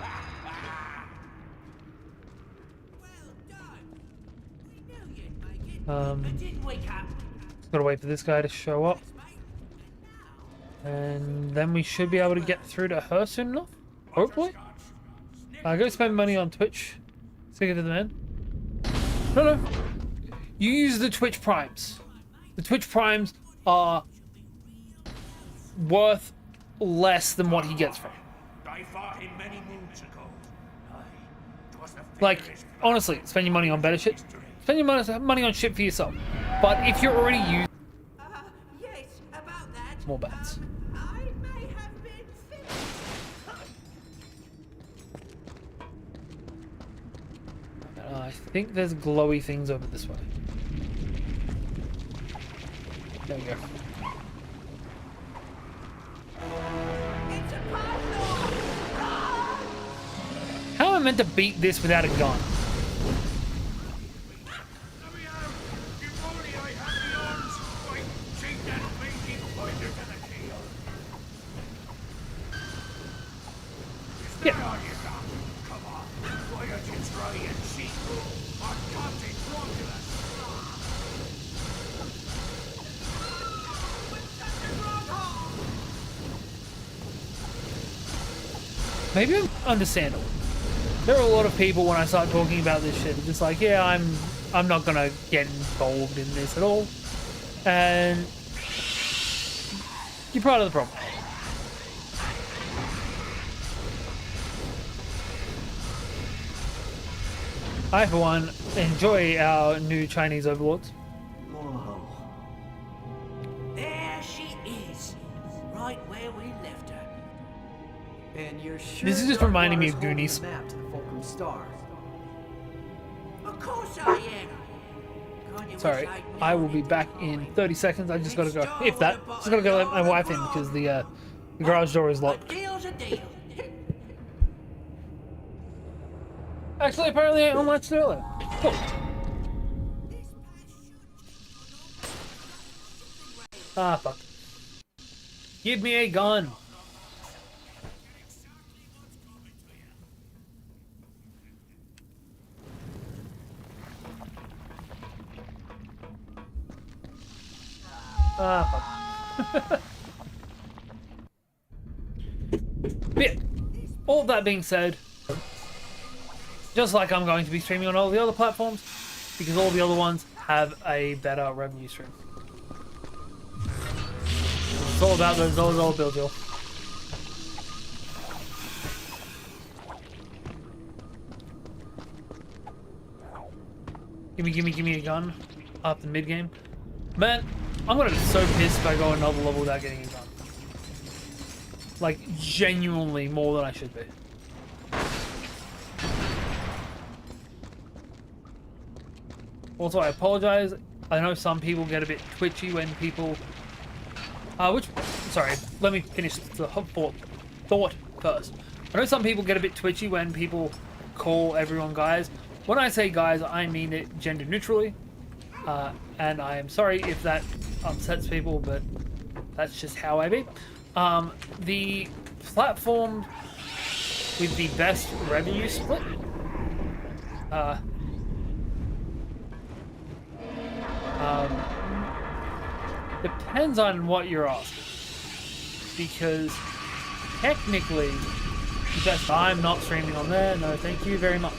H: Gotta wait for this guy to show up. And then we should be able to get through to her soon enough. Hopefully. Go spend money on Twitch. Stick it to the man. No. You use the Twitch Primes. The Twitch Primes are worth less than what he gets from. Like, honestly, spend your money on better shit. Spend your money on shit for yourself. But if you're already using...
C: Yes, about that.
H: More bats.
C: I may have been
H: I think there's glowy things over this way. There we go. How am I meant to beat this without a gun? Yeah. Maybe I'm understandable. There are a lot of people when I start talking about this shit, just like, yeah, I'm not gonna get involved in this at all. And you're part of the problem. I, for one, enjoy our new Chinese overlords.
C: Whoa. There she is, right where we left her.
G: And you're sure
H: This is just reminding me of
G: Darkwater's holding
H: Goonies.
G: the map to the Fulcrum Star.
C: Of course I am. God, you
H: Sorry,
C: wish I'd
H: I will
C: known
H: be
C: it
H: back
C: before.
H: in 30 seconds. I just gotta go. If that, just gotta go let my wife in because the garage door is
C: A
H: locked.
C: deal's a deal.
H: Actually, apparently I unlatched it earlier. Cool. Ah, fuck. Give me a gun. Ah, fuck. Yeah. All that being said, just like I'm going to be streaming on all the other platforms, because all the other ones have a better revenue stream. It's all about those dollar bills, y'all. Give me a gun after mid game. Man, I'm gonna be so pissed if I go another level without getting a gun. Like, genuinely more than I should be. Also, I apologize. I know some people get a bit twitchy when people... Sorry, let me finish the thought first. I know some people get a bit twitchy when people call everyone guys. When I say guys, I mean it gender neutrally. And I am sorry if that upsets people, but that's just how I be. The platform with the best revenue split Depends on what you're asking. Because technically, best I'm not streaming on there. No, thank you very much.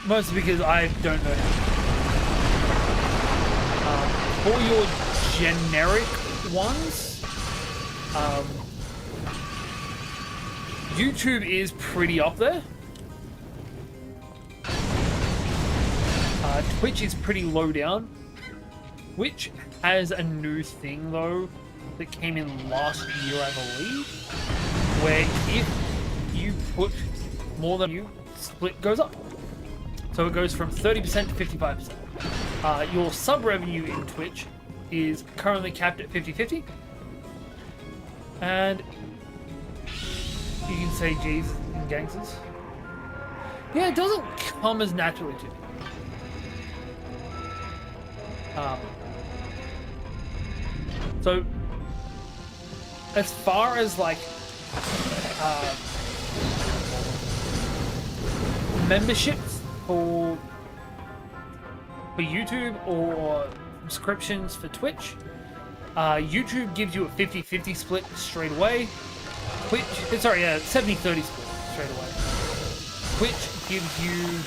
H: Mostly because I don't know how. For your generic ones, YouTube is pretty up there. Twitch is pretty low down. Twitch has a new thing though that came in last year, I believe, where if you put more than you, split goes up. So it goes from 30% to 55%. Your sub revenue in Twitch is currently capped at 50-50. And you can say G's and gangsters. Yeah, it doesn't come as naturally to me. So as far as like memberships for YouTube or subscriptions for Twitch, YouTube gives you a 50-50 split straight away. Twitch, sorry, 70-30 split straight away. Twitch gives you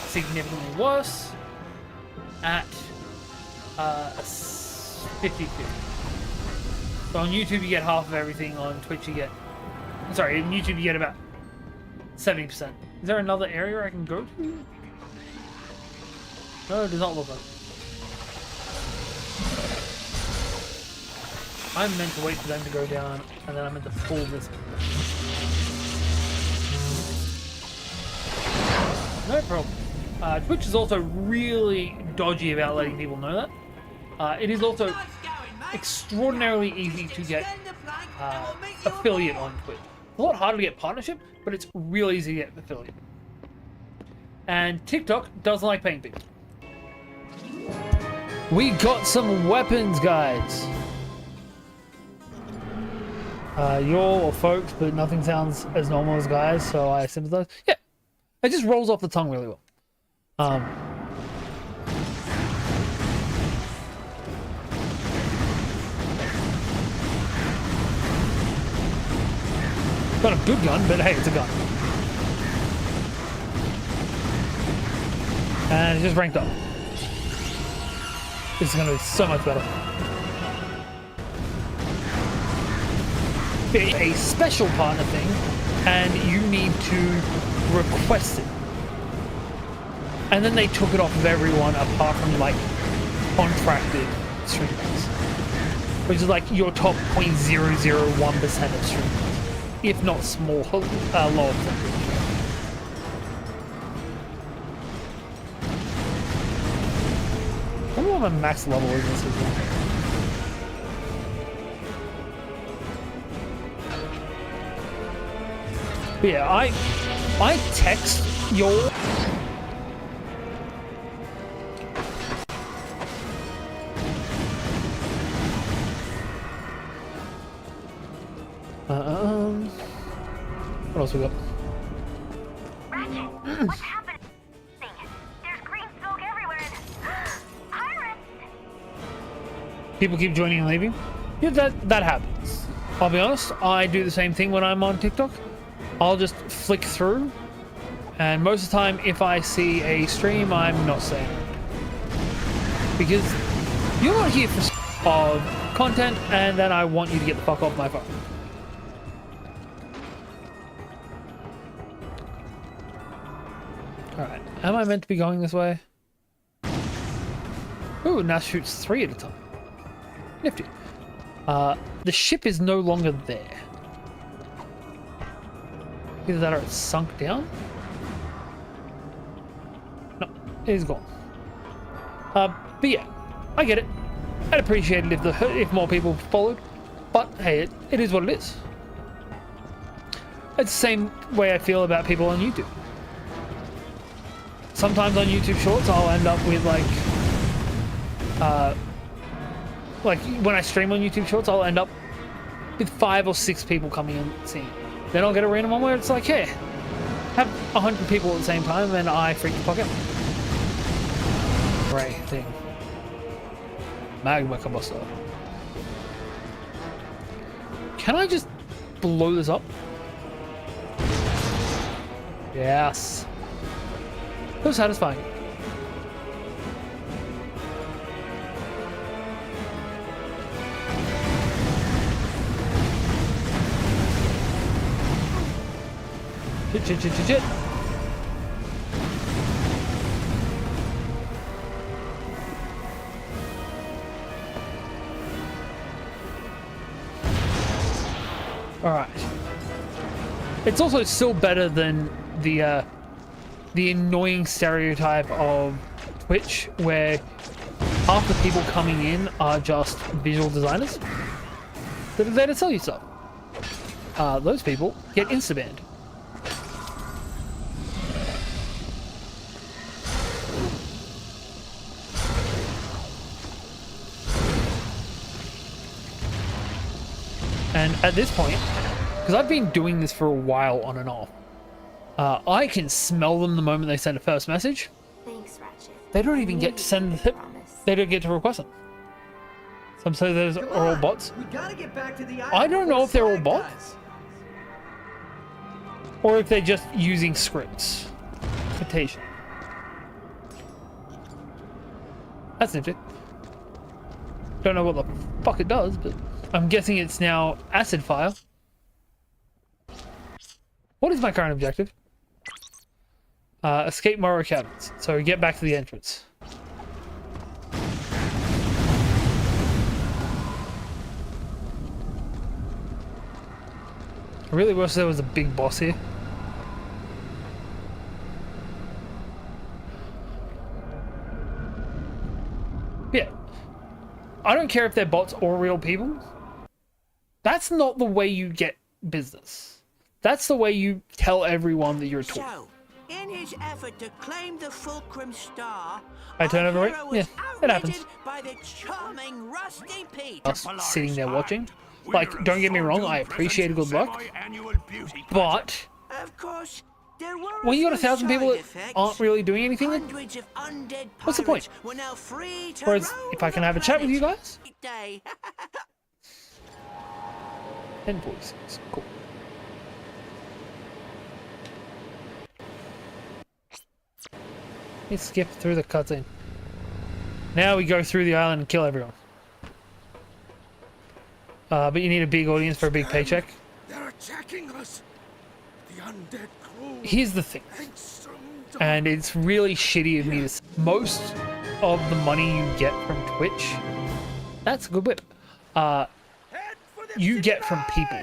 H: significantly worse at 50-50. So on YouTube you get half of everything, on Twitch you get... Sorry, on YouTube you get about 70%. Is there another area I can go to? No, it does not look like it. I'm meant to wait for them to go down, and then I'm meant to pull this. No problem. Twitch is also really dodgy about letting people know that. It is also extraordinarily easy to get affiliate on Twitch. It's a lot harder to get partnership, but it's real easy to get affiliate. And TikTok doesn't like paying people. We got some weapons, guys. Y'all are folks, but nothing sounds as normal as guys, so I sympathize. Yeah, it just rolls off the tongue really well. Not a good gun, but hey, it's a gun. And it just ranked up. This is going to be so much better. It's a special partner thing, and you need to request it. And then they took it off of everyone apart from like contracted streamers, which is like your top 0.001% of streamers, if not small, lower percentage. I wonder what my max level is this again. But yeah, I text your... What else we got?
F: Ratchet, what's happening? There's green smoke everywhere and... Pirates!
H: People keep joining and leaving? Yeah, that happens. I'll be honest, I do the same thing when I'm on TikTok. I'll just flick through, and most of the time if I see a stream, I'm not saying it. Because you're not here for of content, and then I want you to get the fuck off my phone. Alright, am I meant to be going this way? Ooh, now shoots 3 at a time. Nifty. The ship is no longer there. Either that or it's sunk down? No, it is gone. But yeah, I get it. I'd appreciate it if more people followed. But hey, it is what it is. It's the same way I feel about people on YouTube. Sometimes on YouTube Shorts, I'll end up with like when I stream on YouTube Shorts, I'll end up with 5 or 6 people coming and seeing it. Then I'll get a random one where it's like, hey, have 100 people at the same time, and I freak the fuck out. gray thing. Magma combustor. Can I just blow this up? Yes. So satisfying. Shit. Alright. It's also still better than the annoying stereotype of Twitch where half the people coming in are just visual designers that are there to sell you stuff. Those people get insta-banned. And at this point, because I've been doing this for a while on and off, I can smell them the moment they send a first message.
F: Thanks, Ratchet.
H: They don't even get to send the they don't get to request them. Some say those are all bots.
G: We gotta get back to the
H: I don't know if they're all bots or if they're just using scripts. Invitation. That's nifty. Don't know what the fuck it does, but I'm guessing it's now acid fire. What is my current objective? Escape Morrow Caverns. So get back to the entrance. I really wish there was a big boss here. Yeah. I don't care if they're bots or real people. That's not the way you get business. That's the way you tell everyone that you're a tool.
C: So, in his effort to claim the Fulcrum Star,
H: I turn over, right? Yeah, it happens.
C: By the charming Rusty Pete.
H: Us sitting there watching. Like, don't get me wrong, I appreciate a good luck. But
C: Of course, there were
H: when you got
C: a few
H: 1,000 people
C: side
H: that
C: effects.
H: aren't really doing anything,
C: Hundreds of undead
H: what's the point?
C: pirates were now free to
H: Whereas
C: roam
H: if I can
C: the
H: have a chat with you
C: planet.
H: guys,
C: Day.
H: 1046. Cool. Let's skip through the cutscene. Now we go through the island and kill everyone. But you need a big audience for a big paycheck.
J: They're attacking us. The undead crew.
H: Here's the thing, and it's really shitty of me to say. Most of the money you get from Twitch, that's a good whip, you get from people.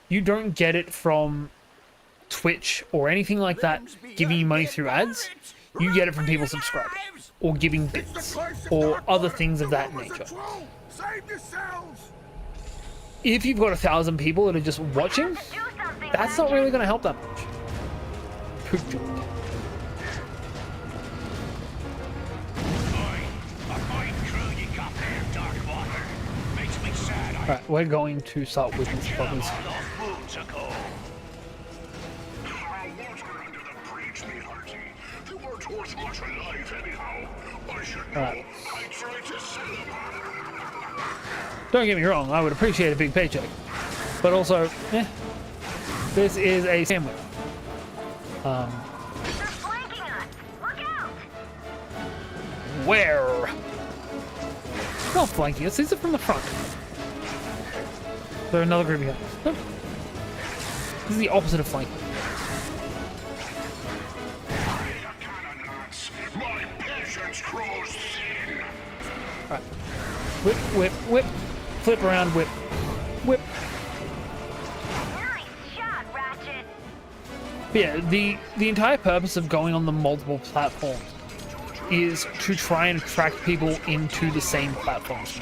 H: You don't get it from Twitch or anything like that giving you money through ads. You get it from people subscribing or giving bits or other things of that nature. If you've got 1,000 people that are just watching, that's not really going to help that much. Poop joke. Alright, we're going to start with these fuckers. Alright. Don't get me wrong, I would appreciate a big paycheck. But also, this is a sandwich.
F: They're flanking us. Look out!
H: Where? Not flanking us, these are from the front. There's another group here. Nope. This is the opposite of flanking. Alright. Whip, whip, whip. Flip around, whip. Whip.
F: Nice shot, Ratchet.
H: But yeah, the entire purpose of going on the multiple platforms is to try and attract people into the same platforms.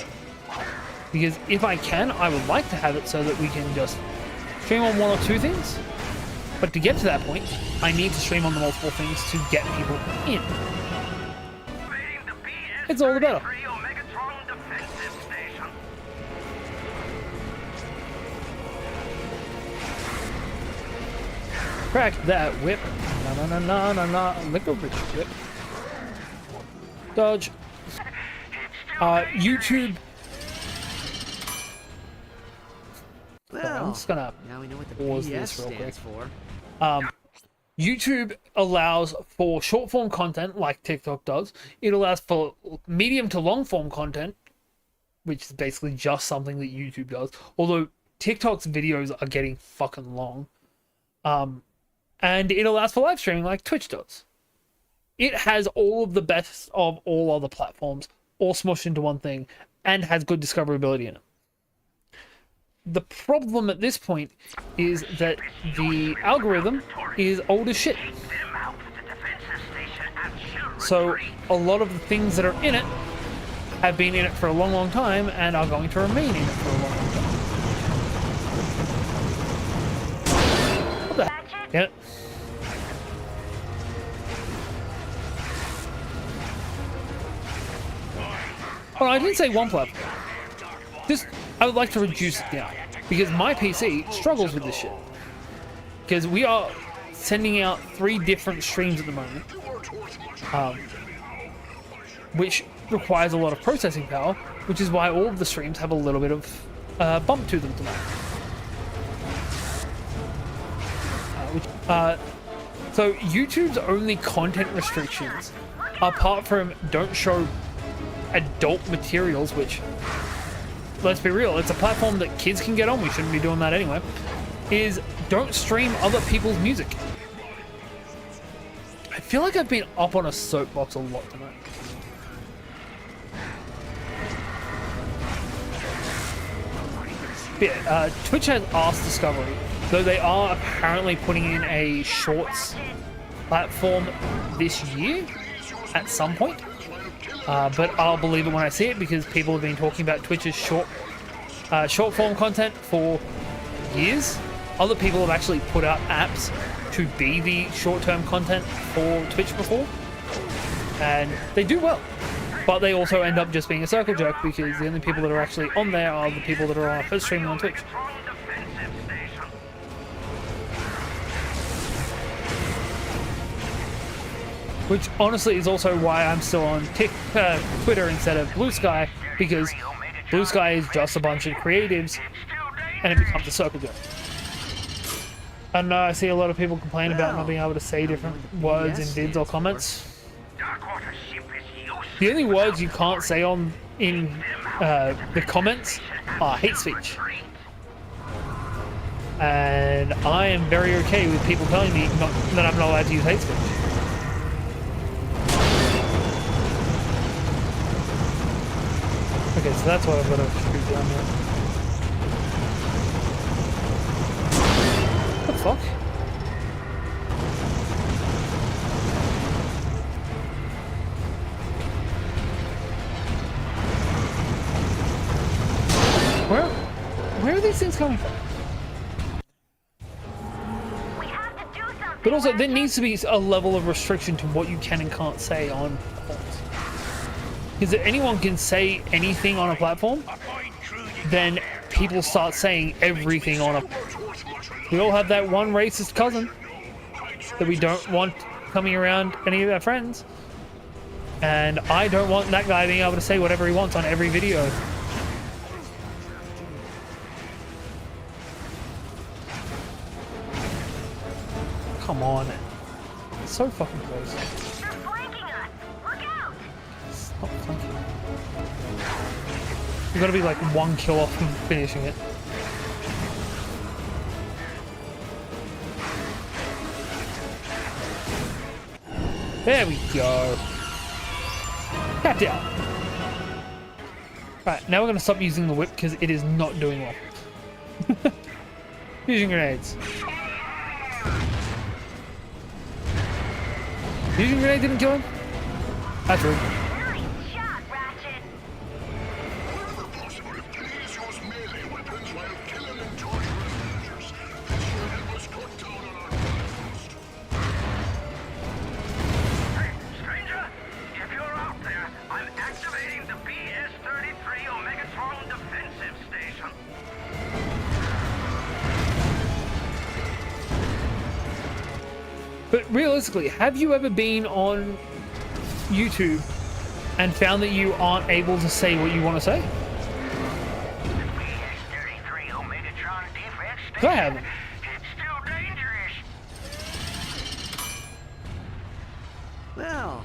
H: Because if I can, I would like to have it so that we can just stream on one or two things. But to get to that point, I need to stream on the multiple things to get people in. It's all the better. Crack that whip. Na na na na na na. Licorice whip. Dodge. YouTube. I'm just gonna
G: now we know what the
H: pause
G: PS
H: this real quick.
G: stands for.
H: YouTube allows for short form content like TikTok does. It allows for medium to long form content, which is basically just something that YouTube does. Although TikTok's videos are getting fucking long. And it allows for live streaming like Twitch does. It has all of the best of all other platforms, all smushed into one thing, and has good discoverability in it. The problem at this point is that the algorithm is old as shit. So a lot of the things that are in it have been in it for a long, long time and are going to remain in it for a long, long time. What the heck? Yeah. Oh, I didn't say one platform. I would like to reduce it down because my PC struggles with this shit. Because we are sending out 3 different streams at the moment, which requires a lot of processing power, which is why all of the streams have a little bit of bump to them tonight. So YouTube's only content restrictions, apart from don't show adult materials, which, let's be real, it's a platform that kids can get on, we shouldn't be doing that anyway, is don't stream other people's music. I feel like I've been up on a soapbox a lot tonight. Yeah, Twitch has Ask Discovery, though they are apparently putting in a shorts platform this year at some point. But I'll believe it when I see it because people have been talking about Twitch's short form content for years. Other people have actually put out apps to be the short-term content for Twitch before, and they do well. But they also end up just being a circle jerk because the only people that are actually on there are the people that are streaming on Twitch. Which honestly is also why I'm still on Twitter instead of Blue Sky, because Blue Sky is just a bunch of creatives and it becomes a circle jerk. I know I see a lot of people complain about not being able to say different words in vids or comments. The only words you can't say in the comments are hate speech. And I am very okay with people telling me that I'm not allowed to use hate speech. Okay, so that's why I've got to shoot down there. What the fuck? Where are these things coming from? But also, there needs to be a level of restriction to what you can and can't say on platforms. Because if anyone can say anything on a platform, then people start saying everything on a... We all have that one racist cousin that we don't want coming around any of our friends. And I don't want that guy being able to say whatever he wants on every video. Come on. It's so fucking close.
F: They're flanking us. Look out!
H: Stop flanking. You've got to be like 1 kill off from finishing it. There we go. Cat down. Right, now we're going to stop using the whip because it is not doing well. Fusion grenades. Fusion grenade didn't kill him? That's rude.
F: Nice shot, Ratchet.
D: Wherever possible, please use melee weapons while killing and torturing villagers. This should help us cut down on our cost.
A: Hey, stranger! If you're out there, I'm activating the BS-33 Omegatron defensive station.
H: But realistically, have you ever been on YouTube and found that you aren't able to say what you want to say?
A: BS-33 Omegatron defense
H: 'Cause I haven't.
A: It's still dangerous.
G: Well,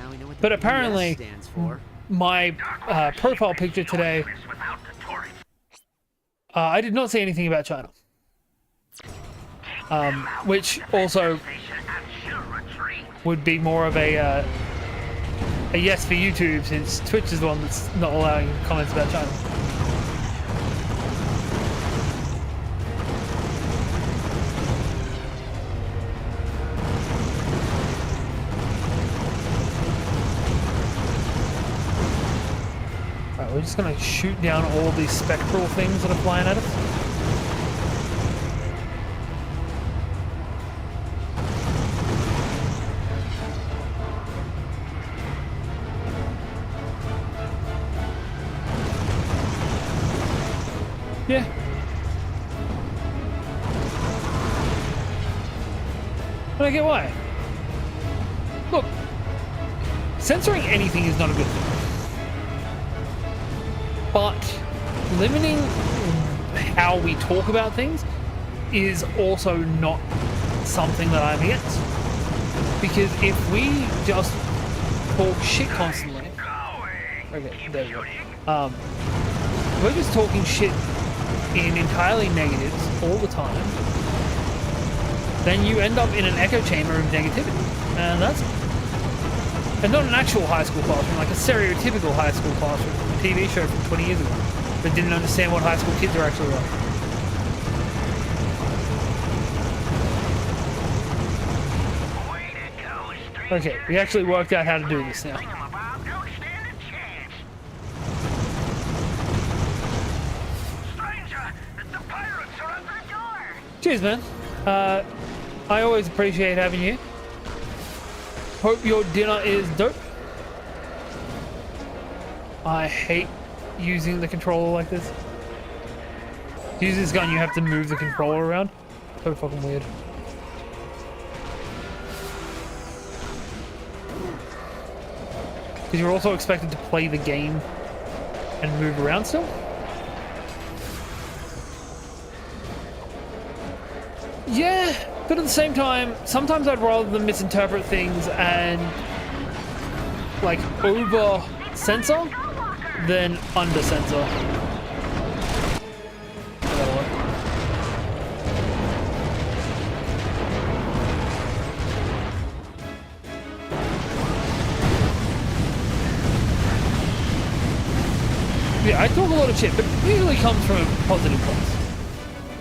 G: now we know what the
H: But apparently,
G: BS stands for.
H: my profile picture today,
A: Without the torch.
H: I did not say anything about China. Which also would be more of a yes for YouTube, since Twitch is the one that's not allowing comments about China. Alright, we're just gonna shoot down all these spectral things that are flying at us. Yeah. I don't get why. Look, censoring anything is not a good thing. But limiting how we talk about things is also not something that I'm against. Because if we just talk shit constantly... Okay, there we go. We're just talking shit in entirely negatives all the time, then you end up in an echo chamber of negativity. And that's... And not an actual high school classroom, like a stereotypical high school classroom from a TV show from 20 years ago that didn't understand what high school kids are actually like. Okay, we actually worked out how to do this now. Cheers, man. I always appreciate having you. Hope your dinner is dope. I hate using the controller like this. To use this gun, you have to move the controller around. So fucking weird. Because you're also expected to play the game and move around still. Yeah, but at the same time, sometimes I'd rather them misinterpret things and like over censor than under censor. Yeah, I talk a lot of shit, but it usually comes from a positive place.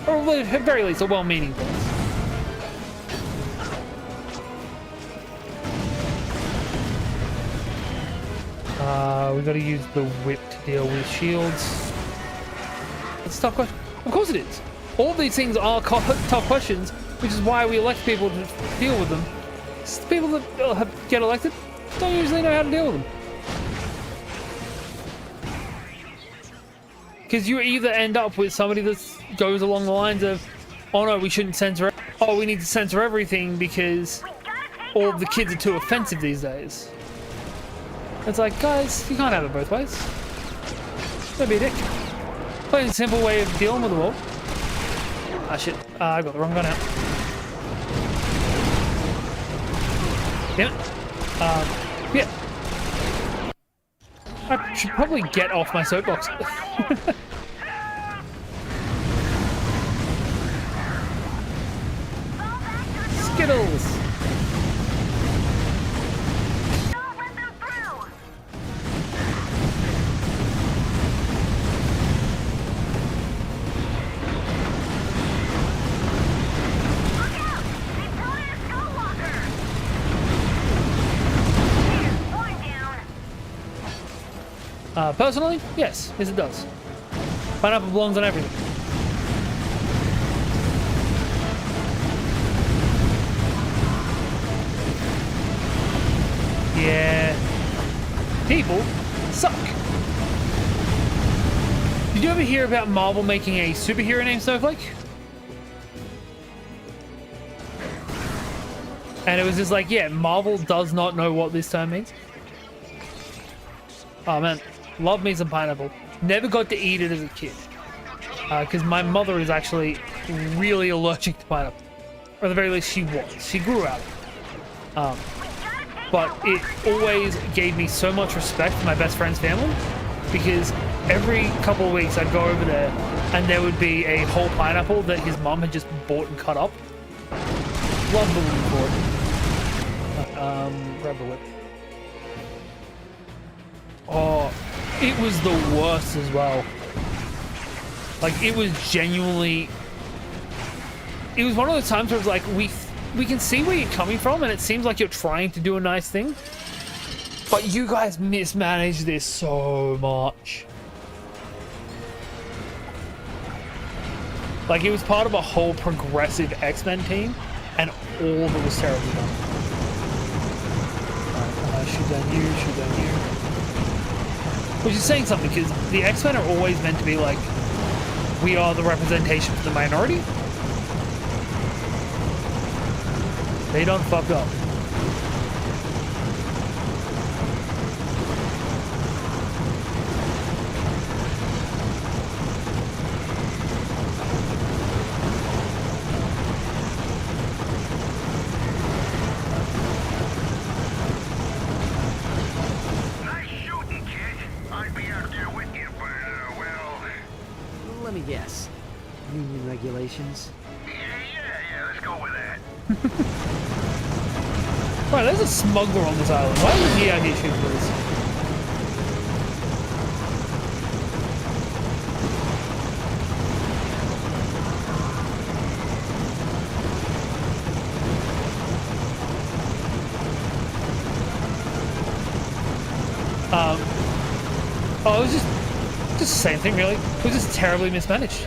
H: Or at the very least, a well-meaning place. We gotta use the whip to deal with shields. It's a tough question. Of course it is. All these things are tough questions, which is why we elect people to deal with them. The people that get elected don't usually know how to deal with them. Because you either end up with somebody that goes along the lines of, oh no, we shouldn't censor it. Oh, we need to censor everything because all of the kids are too offensive these days. It's like, guys, you can't have it both ways. Don't be a dick. Plain and simple way of dealing with the world. Ah, shit. I got the wrong gun out. Damn it. Yeah. I should probably get off my soapbox. Skittles! Personally, yes, it does. Pineapple belongs on everything. Yeah. People suck. Did you ever hear about Marvel making a superhero named Snowflake? And it was just like, yeah, Marvel does not know what this term means. Oh man, love me some pineapple. Never got to eat it as a kid. Because my mother is actually really allergic to pineapple. Or at the very least, she was. She grew out of it. But it always gave me so much respect for my best friend's family. Because every couple of weeks I'd go over there and there would be a whole pineapple that his mom had just bought and cut up. Love the wooden board. Grab the whip. Oh, it was the worst as well. Like, it was genuinely... It was one of those times where it's like, we can see where you're coming from, and it seems like you're trying to do a nice thing. But you guys mismanaged this so much. Like, it was part of a whole progressive X-Men team, and all of it was terribly done. Alright, shoot down you, shoot down you. Which is saying something, because the X-Men are always meant to be like, we are the representation for the minority. They don't fuck up.
D: Nice shooting, kid. I'd be out there with you, but,
G: Let me guess. Union regulations?
D: yeah, let's go with that.
H: Right, there's a smuggler on this island. Why is he out here shooting for us? Oh, it was just the same thing, really. It was just terribly mismanaged.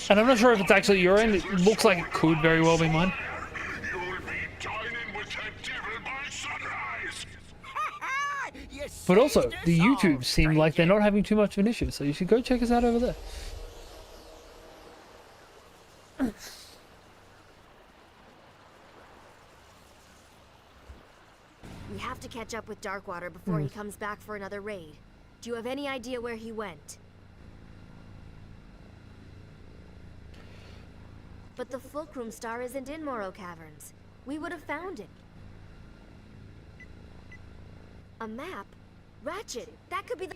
H: And I'm not sure if it's actually your end. It looks like it could very well be mine. But also, the YouTube seem like they're not having too much of an issue, so you should go check us out over there.
F: We have to catch up with Darkwater before he comes back for another raid. Do you have any idea where he went? But the Fulcrum Star isn't in Morrow Caverns. We would have found it. A map? Ratchet, that could be the...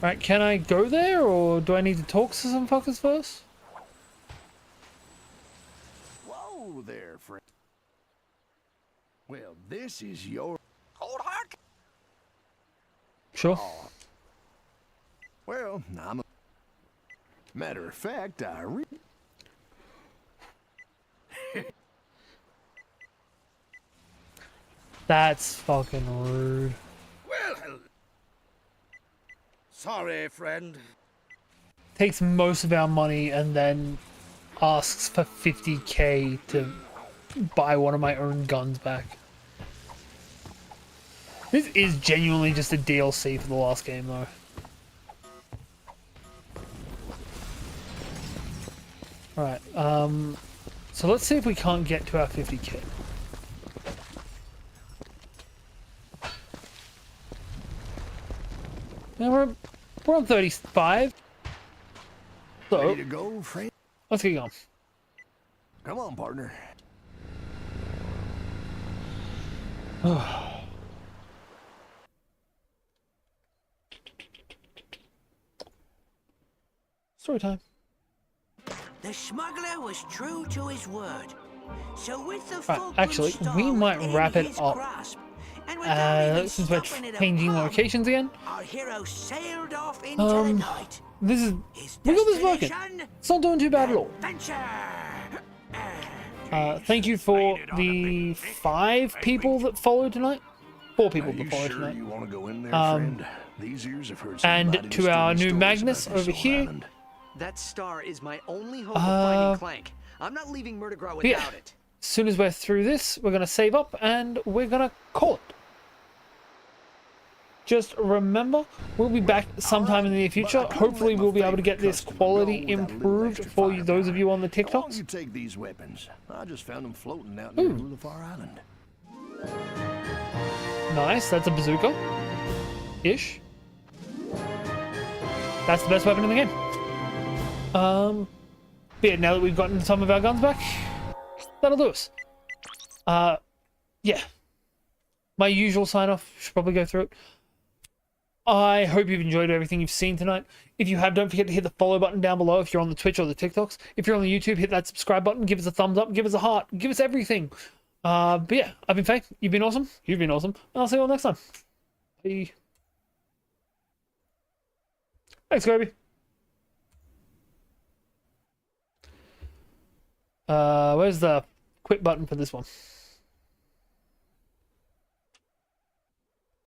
H: Right, can I go there, or do I need to talk to some fuckers first?
K: Whoa there, friend. Well, this is your...
I: Cold heart?
H: Sure.
K: Well, I'm a... Matter of fact,
H: That's fucking rude.
B: Well, sorry, friend.
H: Takes most of our money and then asks for 50k to buy one of my own guns back. This is genuinely just a DLC for the last game, though. Alright, so let's see if we can't get to our 50k. Now we're on 35. So,
K: ready to go, friend?
H: let's get going.
K: Come on, partner. Story time.
C: The smuggler was true to his word. So with the
H: Right,
C: Fulcrum
H: actually,
C: Star
H: we might
C: within
H: wrap it
C: his
H: up.
C: grasp, and without even
H: Since we're
C: stopping at a
H: changing
C: pub,
H: locations again.
C: our hero sailed off into the night.
H: This is...
C: His
H: We got this working.
C: destination,
H: It's not doing too bad at all.
C: adventure.
H: Thank you for the 5 people that followed tonight. 4 people
K: Are
H: that
K: you
H: followed
K: sure
H: tonight.
K: you want to go in there, friend? These ears have heard some
H: And
K: mighty
H: to our
K: mysterious
H: new
K: stories
H: Magnus
K: about this
H: over
K: old
H: here.
K: island.
G: That star is my only hope of finding Clank. I'm not leaving Murdergraw
H: Yeah.
G: without it.
H: As soon as we're through this, we're going to save up and we're going to call it. Just remember, we'll be back sometime in the near future. Hopefully, we'll be able to get this quality improved for you, those of you on the TikToks.
K: You take these weapons. I just found them floating out near Ulafar Island.
H: Nice, that's a bazooka. Ish. That's the best weapon in the game. But yeah, now that we've gotten some of our guns back, that'll do us. Yeah. My usual sign-off, should probably go through it. I hope you've enjoyed everything you've seen tonight. If you have, don't forget to hit the follow button down below if you're on the Twitch or the TikToks. If you're on the YouTube, hit that subscribe button, give us a thumbs up, give us a heart, give us everything. But yeah, I've been Faye, you've been awesome, and I'll see you all next time. Bye. Thanks, Kobe. Where's the quit button for this one?